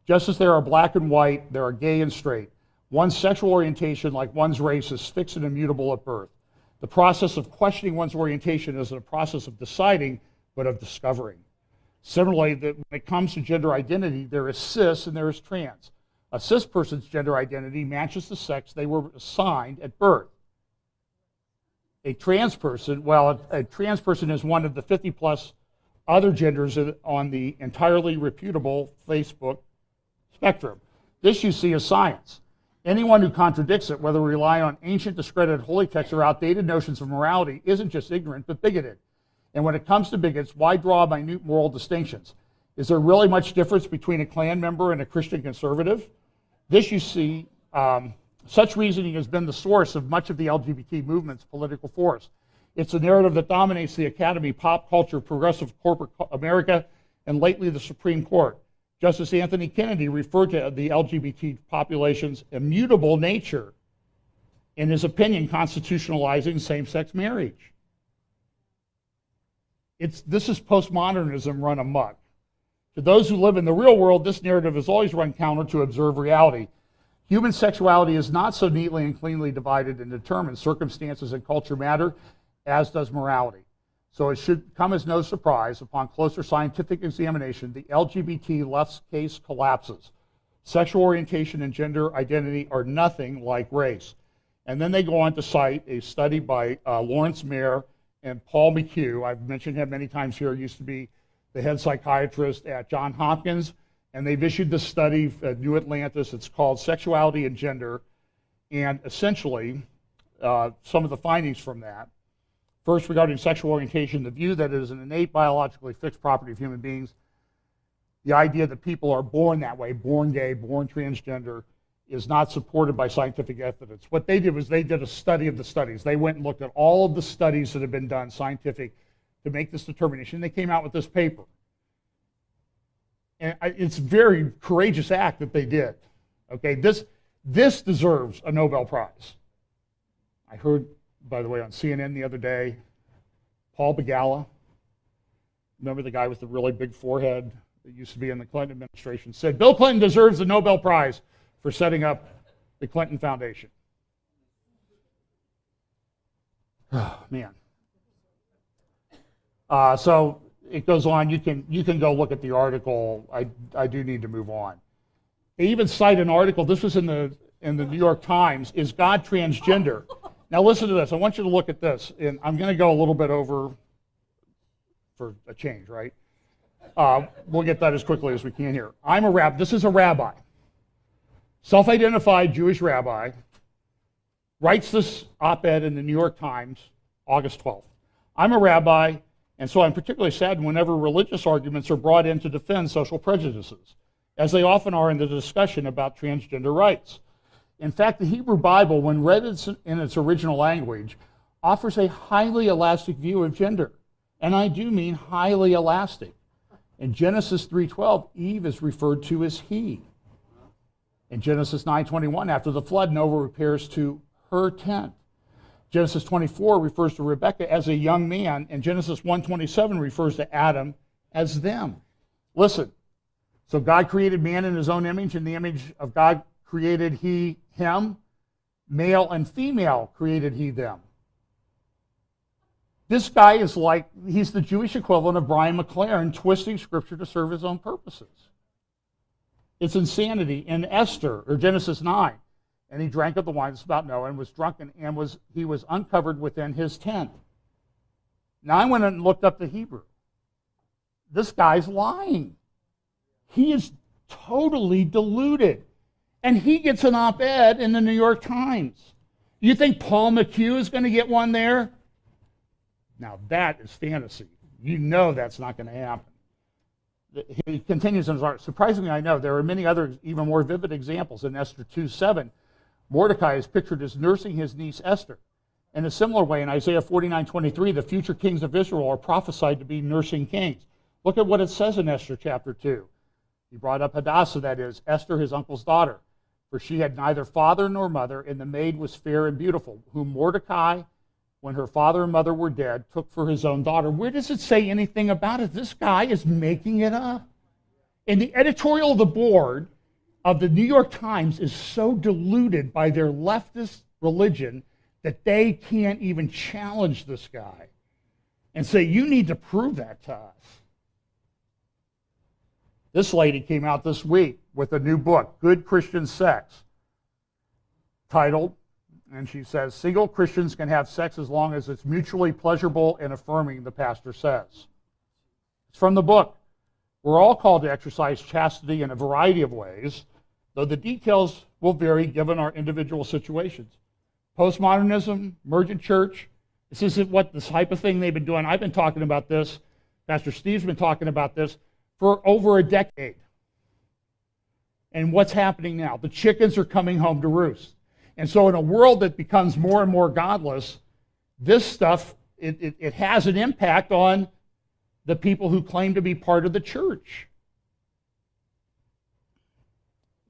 Just as there are black and white, there are gay and straight. One's sexual orientation, like one's race, is fixed and immutable at birth. The process of questioning one's orientation isn't a process of deciding, but of discovering. Similarly, when it comes to gender identity, there is cis and there is trans. A cis person's gender identity matches the sex they were assigned at birth. A trans person, well, a trans person is one of the 50-plus other genders on the entirely reputable Facebook spectrum. This you see as science. Anyone who contradicts it, whether relying on ancient discredited holy texts or outdated notions of morality, isn't just ignorant, but bigoted. And when it comes to bigots, why draw minute moral distinctions? Is there really much difference between a Klan member and a Christian conservative? This you see, such reasoning has been the source of much of the LGBT movement's political force. It's a narrative that dominates the academy, pop culture, progressive corporate America, and lately the Supreme Court. Justice Anthony Kennedy referred to the LGBT population's immutable nature, in his opinion, constitutionalizing same-sex marriage. This is postmodernism run amok. To those who live in the real world, this narrative has always run counter to observed reality. Human sexuality is not so neatly and cleanly divided and determined. Circumstances and culture matter, as does morality. So it should come as no surprise, upon closer scientific examination, the LGBT left's case collapses. Sexual orientation and gender identity are nothing like race. And then they go on to cite a study by Lawrence Mayer and Paul McHugh. I've mentioned him many times here. He used to be the head psychiatrist at Johns Hopkins. And they've issued this study at New Atlantis. It's called Sexuality and Gender. And essentially, some of the findings from that. First, regarding sexual orientation, the view that it is an innate biologically fixed property of human beings, the idea that people are born that way, born gay, born transgender, is not supported by scientific evidence. What they did was they did a study of the studies. They went and looked at all of the studies that have been done, scientific, to make this determination. They came out with this paper. And it's a very courageous act that they did. Okay, this deserves a Nobel Prize. I heard, by the way, on CNN the other day, Paul Begala, remember the guy with the really big forehead that used to be in the Clinton administration, said Bill Clinton deserves the Nobel Prize for setting up the Clinton Foundation. Oh, man. So it goes on. You can go look at the article. I do need to move on. They even cite an article. This was in the New York Times. Is God transgender? Now listen to this. I want you to look at this, and I'm going to go a little bit over for a change, right? We'll get that as quickly as we can here. I'm a rabbi. This is a rabbi, self-identified Jewish rabbi, writes this op-ed in the New York Times, August 12th. I'm a rabbi, and so I'm particularly saddened whenever religious arguments are brought in to defend social prejudices, as they often are in the discussion about transgender rights. In fact, the Hebrew Bible, when read in its original language, offers a highly elastic view of gender. And I do mean highly elastic. In Genesis 3:12, Eve is referred to as he. In Genesis 9:21, after the flood, Noah repairs to her tent. Genesis 24 refers to Rebekah as a young man, and Genesis 1:27 refers to Adam as them. Listen, so God created man in his own image. In the image of God created he him. Male and female created he them. This guy is like, he's the Jewish equivalent of Brian McLaren twisting Scripture to serve his own purposes. It's insanity. In Esther, or Genesis 9, and he drank of the wine, it's about Noah, and was drunken, and he was uncovered within his tent. Now I went and looked up the Hebrew. This guy's lying. He is totally deluded. And he gets an op-ed in the New York Times. You think Paul McHugh is going to get one there? Now that is fantasy. You know that's not going to happen. He continues in his art. Surprisingly, I know there are many other even more vivid examples. In Esther 2:7, Mordecai is pictured as nursing his niece Esther. In a similar way, in Isaiah 49:23, the future kings of Israel are prophesied to be nursing kings. Look at what it says in Esther chapter 2. He brought up Hadassah, that is, Esther, his uncle's daughter, for she had neither father nor mother, and the maid was fair and beautiful, whom Mordecai, when her father and mother were dead, took for his own daughter. Where does it say anything about it? This guy is making it up. And the editorial of the board of the New York Times is so deluded by their leftist religion that they can't even challenge this guy and say, you need to prove that to us. This lady came out this week with a new book, Good Christian Sex, titled, and she says, single Christians can have sex as long as it's mutually pleasurable and affirming, the pastor says. It's from the book. We're all called to exercise chastity in a variety of ways, though the details will vary given our individual situations. Postmodernism, emergent church, this isn't what this type of thing they've been doing. I've been talking about this. Pastor Steve's been talking about this for over a decade. And what's happening now? The chickens are coming home to roost. And so in a world that becomes more and more godless, this stuff, it has an impact on the people who claim to be part of the church.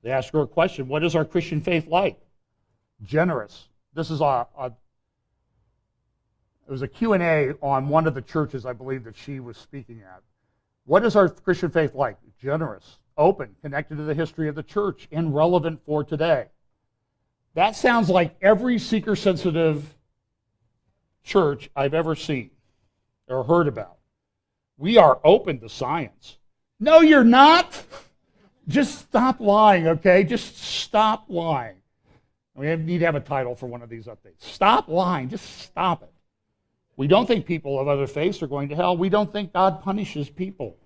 They ask her a question, what is our Christian faith like? Generous. This is it was a Q&A on one of the churches, I believe, that she was speaking at. What is our Christian faith like? Generous, open, connected to the history of the church, and relevant for today. That sounds like every seeker-sensitive church I've ever seen or heard about. We are open to science. No, you're not. Just stop lying, okay? Just stop lying. We need to have a title for one of these updates. Stop lying. Just stop it. We don't think people of other faiths are going to hell. We don't think God punishes people.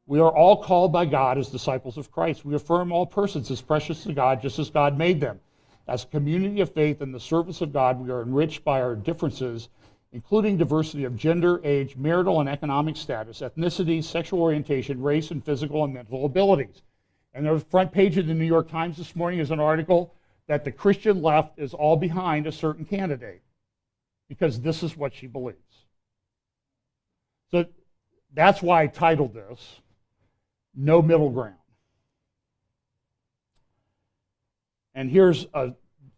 We are all called by God as disciples of Christ. We affirm all persons as precious to God, just as God made them. As a community of faith in the service of God, we are enriched by our differences, including diversity of gender, age, marital and economic status, ethnicity, sexual orientation, race, and physical and mental abilities. And the front page of the New York Times this morning is an article that the Christian left is all behind a certain candidate because this is what she believes. So that's why I titled this, No Middle Ground. And here's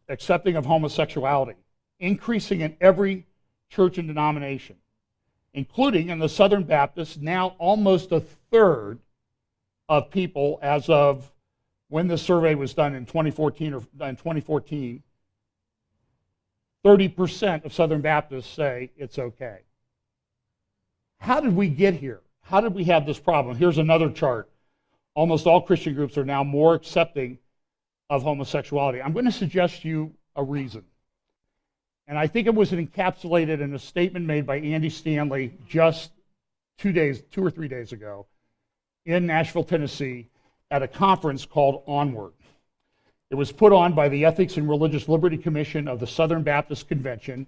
accepting of homosexuality, increasing in every church and denomination, including in the Southern Baptists, now almost a third of people as of when this survey was done in 2014, 30% of Southern Baptists say it's okay. How did we get here? How did we have this problem? Here's another chart. Almost all Christian groups are now more accepting of homosexuality. I'm going to suggest to you a reason. And I think it was encapsulated in a statement made by Andy Stanley just 2 or 3 days ago in Nashville, Tennessee, at a conference called Onward. It was put on by the Ethics and Religious Liberty Commission of the Southern Baptist Convention.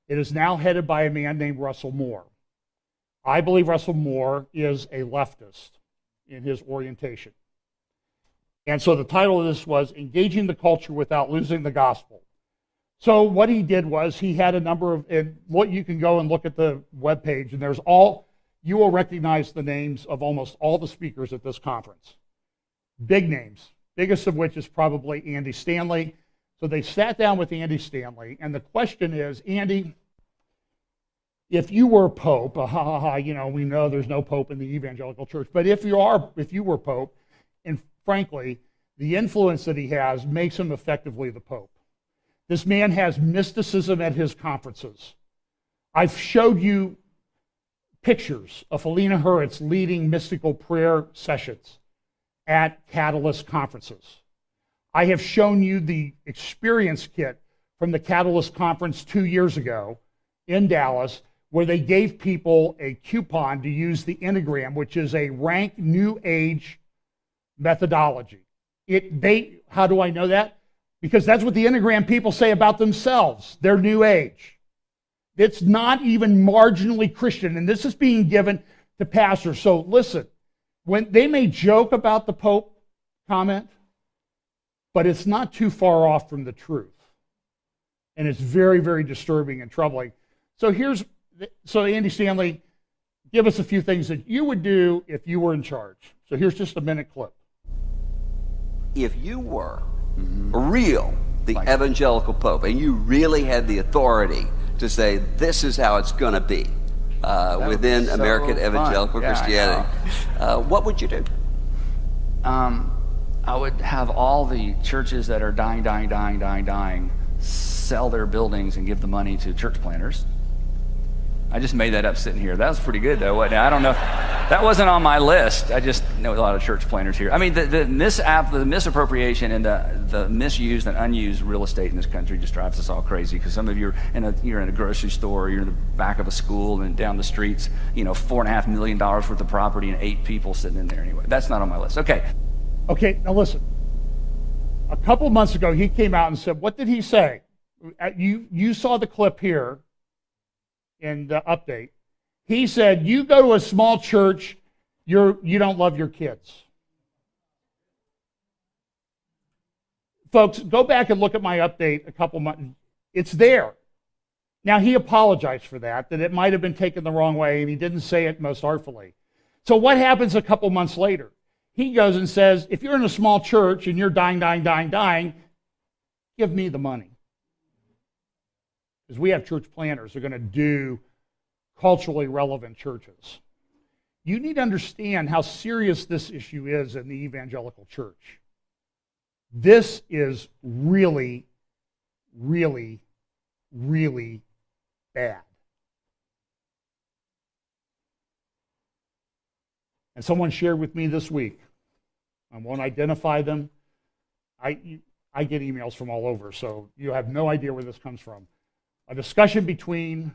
It is now headed by a man named Russell Moore. I believe Russell Moore is a leftist in his orientation. And so the title of this was Engaging the Culture Without Losing the Gospel. So what he did was he had a number of, and what you can go and look at the webpage, and there's all, you will recognize the names of almost all the speakers at this conference. Big names, biggest of which is probably Andy Stanley. So they sat down with Andy Stanley, and the question is, Andy, if you were Pope, you know, we know there's no Pope in the evangelical church, but if you were Pope, and frankly, the influence that he has makes him effectively the Pope. This man has mysticism at his conferences. I've showed you pictures of Helena Hurwitz leading mystical prayer sessions at Catalyst conferences. I have shown you the experience kit from the Catalyst conference 2 years ago in Dallas, where they gave people a coupon to use the Enneagram, which is a rank New Age methodology. How do I know that? Because that's what the Enneagram people say about themselves. They're New Age. It's not even marginally Christian, and this is being given to pastors. So listen, when they may joke about the Pope comment, but it's not too far off from the truth. And it's very, very disturbing and troubling. So Andy Stanley, give us a few things that you would do if you were in charge. So here's just a minute clip. If you were the evangelical Pope, and you really had the authority to say this is how it's going to be within American evangelical Christianity, what would you do? I would have all the churches that are dying, sell their buildings and give the money to church planters. I just made that up sitting here. That was pretty good, though, wasn't it? I don't know. That wasn't on my list. I just know a lot of church planters here. I mean, the misappropriation and the misused and unused real estate in this country just drives us all crazy, because some of you you're in a grocery store, you're in the back of a school, and down the streets, $4.5 million worth of property and 8 people sitting in there anyway. That's not on my list. Okay, now listen. A couple of months ago, he came out and said, what did he say? You saw the clip here in the update. He said, you go to a small church, you don't love your kids. Folks, go back and look at my update a couple months. It's there. Now, he apologized for that it might have been taken the wrong way, and he didn't say it most artfully. So what happens a couple months later? He goes and says, if you're in a small church and you're dying, give me the money. Because we have church planners who are going to do culturally relevant churches. You need to understand how serious this issue is in the evangelical church. This is really, really, really bad. And someone shared with me this week, I won't identify them. I get emails from all over, so you have no idea where this comes from. A discussion between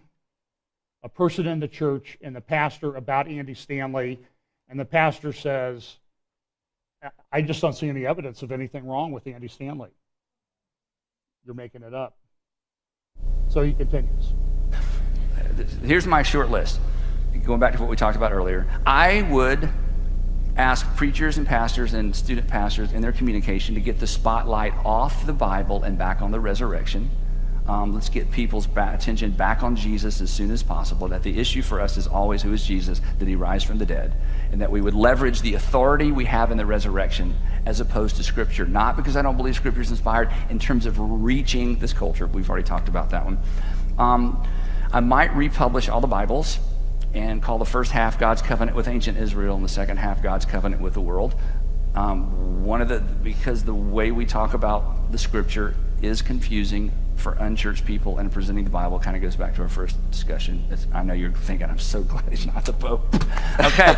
a person in the church and the pastor about Andy Stanley, and the pastor says, I just don't see any evidence of anything wrong with Andy Stanley. You're making it up. So he continues. Here's my short list. Going back to what we talked about earlier, I would ask preachers and pastors and student pastors in their communication to get the spotlight off the Bible and back on the resurrection. Let's get people's attention back on Jesus as soon as possible, that the issue for us is always who is Jesus, did he rise from the dead, and that we would leverage the authority we have in the resurrection as opposed to Scripture, not because I don't believe Scripture is inspired, in terms of reaching this culture. We've already talked about that one. I might republish all the Bibles and call the first half God's covenant with ancient Israel and the second half God's covenant with the world. Because the way we talk about the Scripture is confusing for unchurched people, and presenting the Bible kind of goes back to our first discussion. I know you're thinking, I'm so glad he's not the Pope. Okay.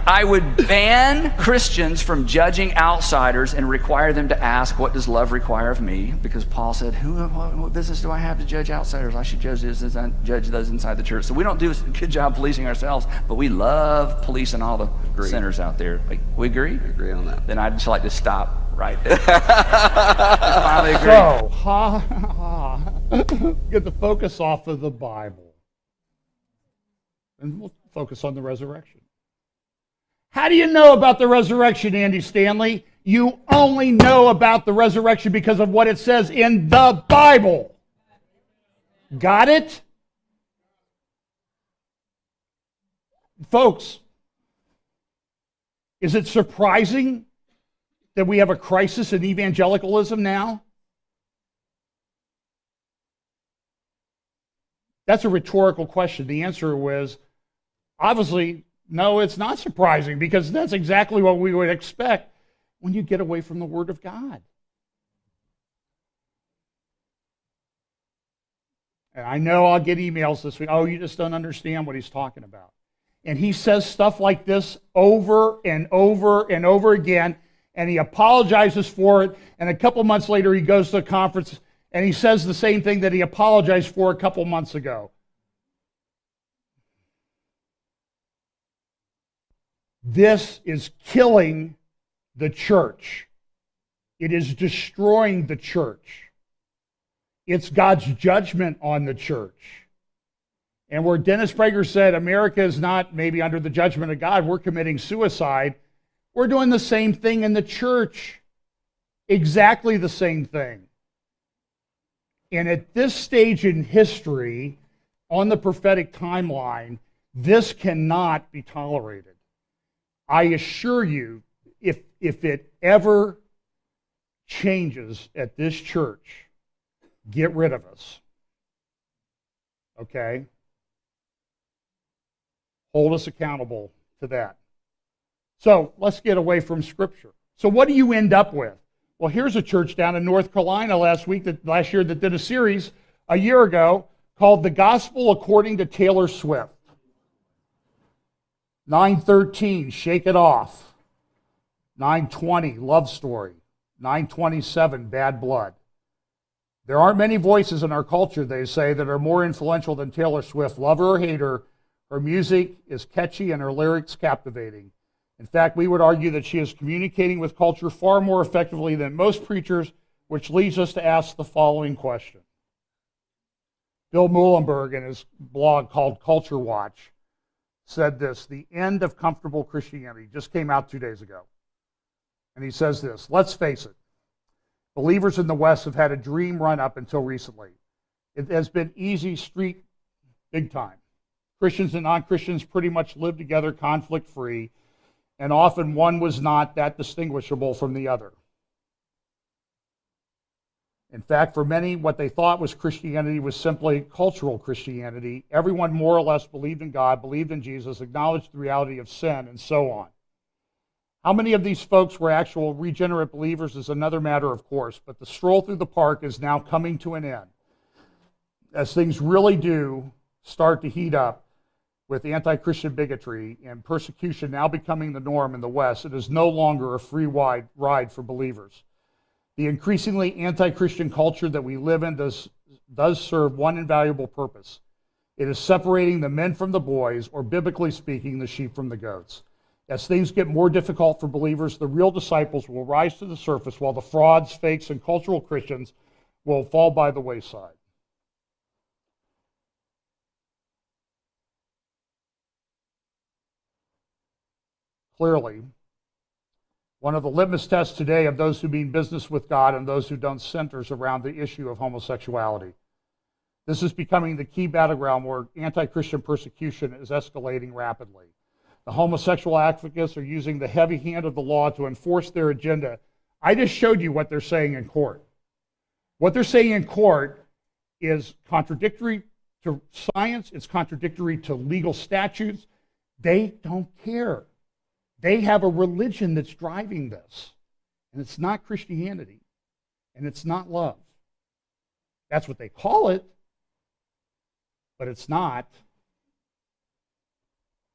I would ban Christians from judging outsiders and require them to ask, what does love require of me? Because Paul said, what business do I have to judge outsiders? I should judge those inside the church. So we don't do a good job policing ourselves, but we love policing all the sinners out there. Like, we agree? I agree on that. Then I'd just like to stop right there. Finally agree. So, get the focus off of the Bible. And we'll focus on the resurrection. How do you know about the resurrection, Andy Stanley? You only know about the resurrection because of what it says in the Bible. Got it? Folks, is it surprising that we have a crisis in evangelicalism now? That's a rhetorical question. The answer was, obviously, no, it's not surprising, because that's exactly what we would expect when you get away from the Word of God. And I know I'll get emails this week, oh, you just don't understand what he's talking about. And he says stuff like this over and over and over again, and he apologizes for it, and a couple months later he goes to a conference and he says the same thing that he apologized for a couple months ago. This is killing the church. It is destroying the church. It's God's judgment on the church. And where Dennis Prager said America is not maybe under the judgment of God, we're committing suicide, we're doing the same thing in the church. Exactly the same thing. And at this stage in history, on the prophetic timeline, this cannot be tolerated. I assure you, if it ever changes at this church, get rid of us. Okay? Hold us accountable to that. So let's get away from Scripture. So what do you end up with? Well, here's a church down in North Carolina last year that did a series a year ago called The Gospel According to Taylor Swift. 9:13, Shake It Off. 9:20, Love Story. 9:27, Bad Blood. There aren't many voices in our culture, they say, that are more influential than Taylor Swift. Love her or hate her, her music is catchy and her lyrics captivating. In fact, we would argue that she is communicating with culture far more effectively than most preachers, which leads us to ask the following question. Bill Muhlenberg, in his blog called Culture Watch, said this: the end of comfortable Christianity just came out 2 days ago. And he says this: let's face it, believers in the West have had a dream run up until recently. It has been easy street, big time. Christians and non-Christians pretty much lived together conflict-free, and often one was not that distinguishable from the other. In fact, for many, what they thought was Christianity was simply cultural Christianity. Everyone more or less believed in God, believed in Jesus, acknowledged the reality of sin, and so on. How many of these folks were actual regenerate believers is another matter, of course, but the stroll through the park is now coming to an end, as things really do start to heat up with anti-Christian bigotry and persecution now becoming the norm in the West. It is no longer a free ride for believers. The increasingly anti-Christian culture that we live in does serve one invaluable purpose. It is separating the men from the boys, or biblically speaking, the sheep from the goats. As things get more difficult for believers, the real disciples will rise to the surface while the frauds, fakes, and cultural Christians will fall by the wayside. Clearly, one of the litmus tests today of those who mean business with God and those who don't centers around the issue of homosexuality. This is becoming the key battleground where anti-Christian persecution is escalating rapidly. The homosexual advocates are using the heavy hand of the law to enforce their agenda. I just showed you what they're saying in court. What they're saying in court is contradictory to science, it's contradictory to legal statutes. They don't care. They have a religion that's driving this. And it's not Christianity. And it's not love. That's what they call it, but it's not.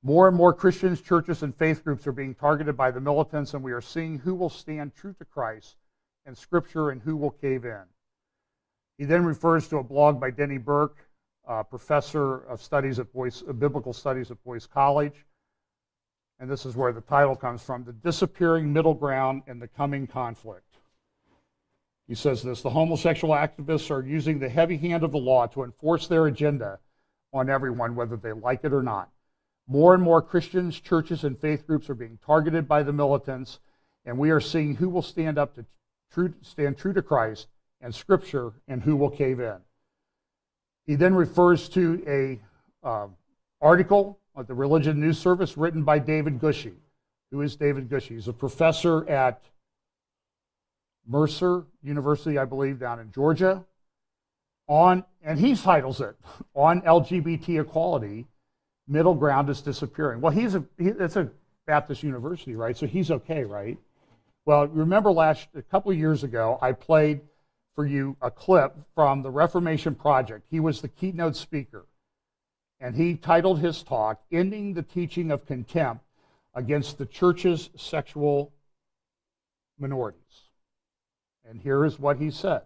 More and more Christians, churches, and faith groups are being targeted by the militants, and we are seeing who will stand true to Christ and Scripture and who will cave in. He then refers to a blog by Denny Burke, professor of studies at biblical studies at Boyce College. And this is where the title comes from, The Disappearing Middle Ground in the Coming Conflict. He says this: the homosexual activists are using the heavy hand of the law to enforce their agenda on everyone, whether they like it or not. More and more Christians, churches, and faith groups are being targeted by the militants, and we are seeing who will stand true to Christ and Scripture and who will cave in. He then refers to a article at the Religion News Service written by David Gushee. Who is David Gushee? He's a professor at Mercer University, I believe, down in Georgia, and he titles it, On LGBT Equality, Middle Ground is Disappearing. Well, it's a Baptist university, right? So he's okay, right? Well, remember a couple of years ago, I played for you a clip from the Reformation Project. He was the keynote speaker. And he titled his talk, Ending the Teaching of Contempt Against the Church's Sexual Minorities. And here is what he said.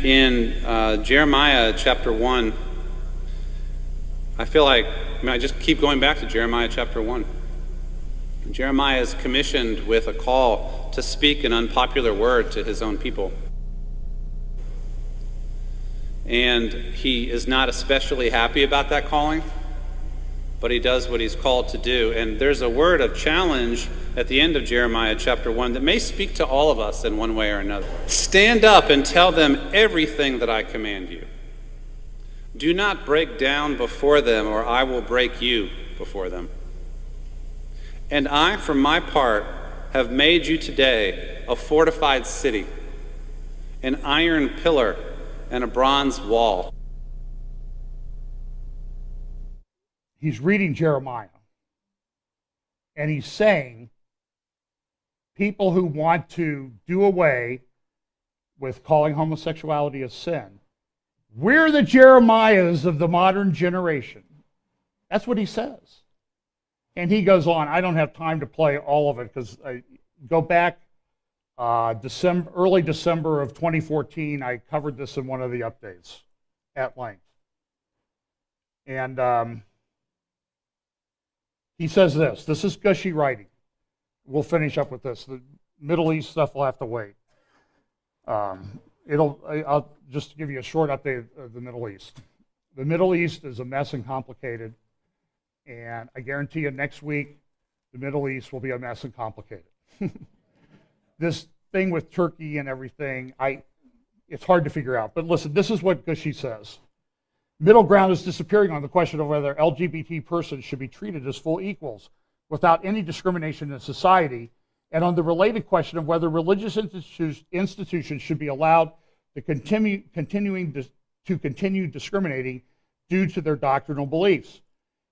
In Jeremiah chapter 1, I just keep going back to Jeremiah chapter 1. Jeremiah is commissioned with a call to speak an unpopular word to his own people. And he is not especially happy about that calling, but he does what he's called to do. And there's a word of challenge at the end of Jeremiah chapter 1 that may speak to all of us in one way or another. Stand up and tell them everything that I command you. Do not break down before them, or I will break you before them. And I, for my part, have made you today a fortified city, an iron pillar, and a bronze wall. He's reading Jeremiah, and he's saying people who want to do away with calling homosexuality a sin, we're the Jeremiahs of the modern generation. That's what he says. And he goes on. I don't have time to play all of it because I go back early December of 2014, I covered this in one of the updates at length. And he says this. This is Gushee writing. We'll finish up with this. The Middle East stuff will have to wait. I'll just give you a short update of the Middle East. The Middle East is a mess and complicated, and I guarantee you next week the Middle East will be a mess and complicated. This thing with Turkey and everything, it's hard to figure out. But listen, this is what Gushee says. Middle ground is disappearing on the question of whether LGBT persons should be treated as full equals without any discrimination in society, and on the related question of whether religious institutions should be allowed to continue discriminating due to their doctrinal beliefs.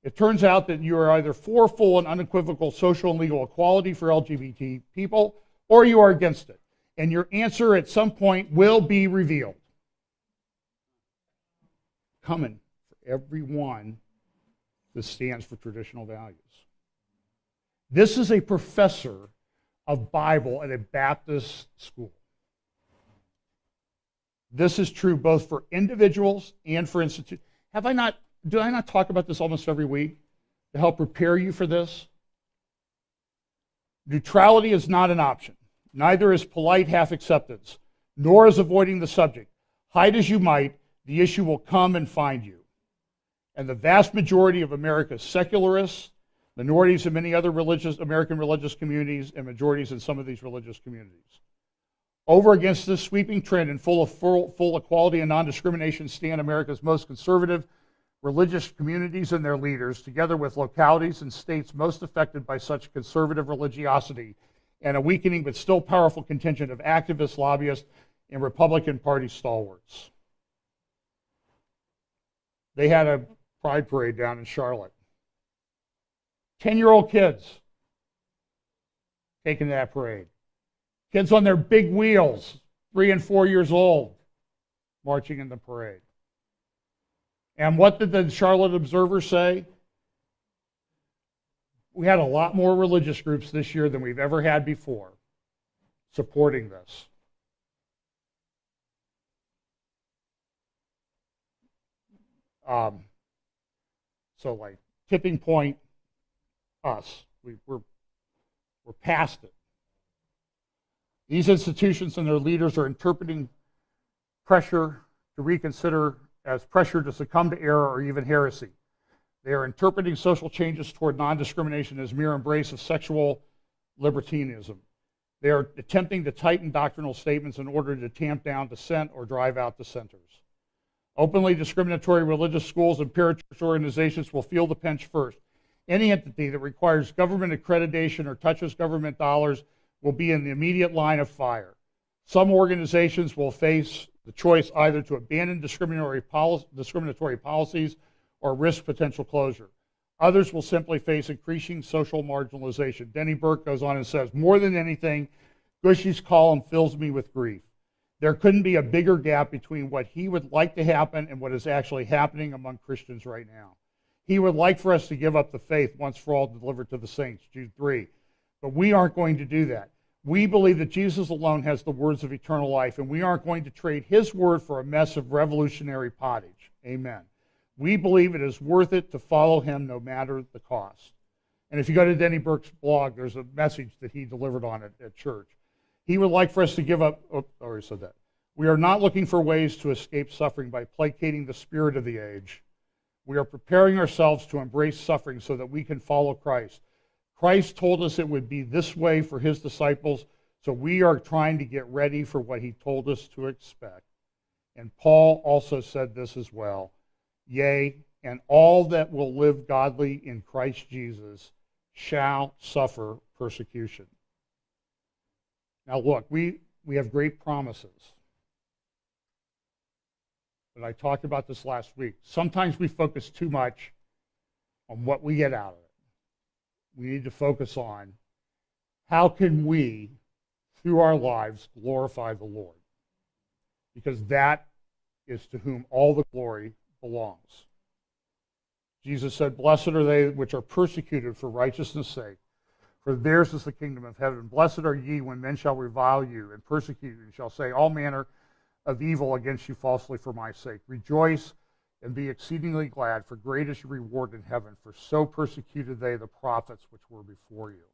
It turns out that you are either for full and unequivocal social and legal equality for LGBT people, or you are against it. And your answer at some point will be revealed. Coming for everyone that stands for traditional values. This is a professor of Bible at a Baptist school. This is true both for individuals and for institutions. Do I not talk about this almost every week to help prepare you for this? Neutrality is not an option. Neither is polite half acceptance, nor is avoiding the subject. Hide as you might, the issue will come and find you. And the vast majority of America's secularists, minorities in many other American religious communities, and majorities in some of these religious communities. Over against this sweeping trend and full equality and non-discrimination stand America's most conservative religious communities and their leaders, together with localities and states most affected by such conservative religiosity, and a weakening but still powerful contingent of activists, lobbyists, and Republican Party stalwarts. They had a pride parade down in Charlotte. 10-year-old kids taking that parade. Kids on their big wheels, 3 and 4 years old, marching in the parade. And what did the Charlotte Observer say? We had a lot more religious groups this year than we've ever had before supporting this. So like tipping point, us. We're past it. These institutions and their leaders are interpreting pressure to reconsider as pressure to succumb to error or even heresy. They are interpreting social changes toward non-discrimination as mere embrace of sexual libertinism. They are attempting to tighten doctrinal statements in order to tamp down dissent or drive out dissenters. Openly discriminatory religious schools and parachurch organizations will feel the pinch first. Any entity that requires government accreditation or touches government dollars will be in the immediate line of fire. Some organizations will face the choice either to abandon discriminatory policies or risk potential closure. Others will simply face increasing social marginalization. Denny Burke goes on and says, more than anything, Gushy's column fills me with grief. There couldn't be a bigger gap between what he would like to happen and what is actually happening among Christians right now. He would like for us to give up the faith once for all delivered to the saints, Jude 3. But we aren't going to do that. We believe that Jesus alone has the words of eternal life, and we aren't going to trade his word for a mess of revolutionary pottage. Amen. We believe it is worth it to follow him no matter the cost. And if you go to Denny Burke's blog, there's a message that he delivered on it at church. He would like for us to give up, I already said that. We are not looking for ways to escape suffering by placating the spirit of the age. We are preparing ourselves to embrace suffering so that we can follow Christ. Christ told us it would be this way for his disciples, so we are trying to get ready for what he told us to expect. And Paul also said this as well. Yea, and all that will live godly in Christ Jesus shall suffer persecution. Now look, we have great promises. But I talked about this last week. Sometimes we focus too much on what we get out of it. We need to focus on how can we, through our lives, glorify the Lord. Because that is to whom all the glory belongs. Jesus said, blessed are they which are persecuted for righteousness' sake, for theirs is the kingdom of heaven. Blessed are ye when men shall revile you and persecute you, and shall say all manner of evil against you falsely for my sake. Rejoice and be exceedingly glad, for great is your reward in heaven, for so persecuted they the prophets which were before you.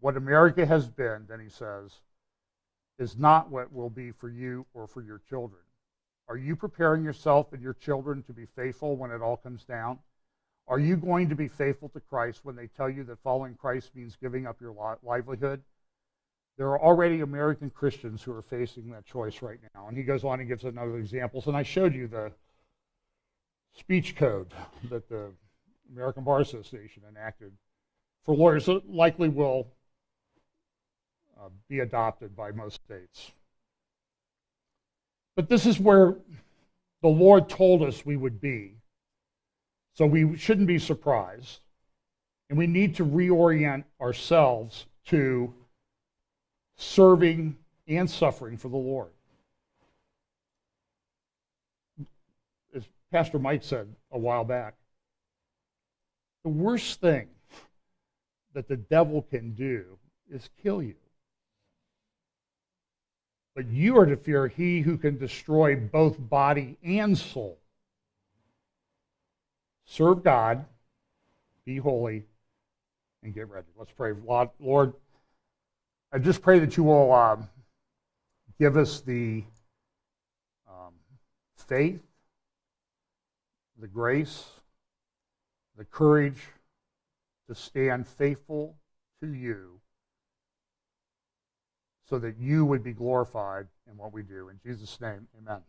What America has been, then he says, is not what will be for you or for your children. Are you preparing yourself and your children to be faithful when it all comes down? Are you going to be faithful to Christ when they tell you that following Christ means giving up your livelihood? There are already American Christians who are facing that choice right now. And he goes on and gives another examples. And I showed you the speech code that the American Bar Association enacted for lawyers. It likely will be adopted by most states. But this is where the Lord told us we would be. So we shouldn't be surprised. And we need to reorient ourselves to serving and suffering for the Lord. As Pastor Mike said a while back, the worst thing that the devil can do is kill you. But you are to fear he who can destroy both body and soul. Serve God, be holy, and get ready. Let's pray. Lord, I just pray that you will give us the faith, the grace, the courage to stand faithful to you so that you would be glorified in what we do. In Jesus' name, amen.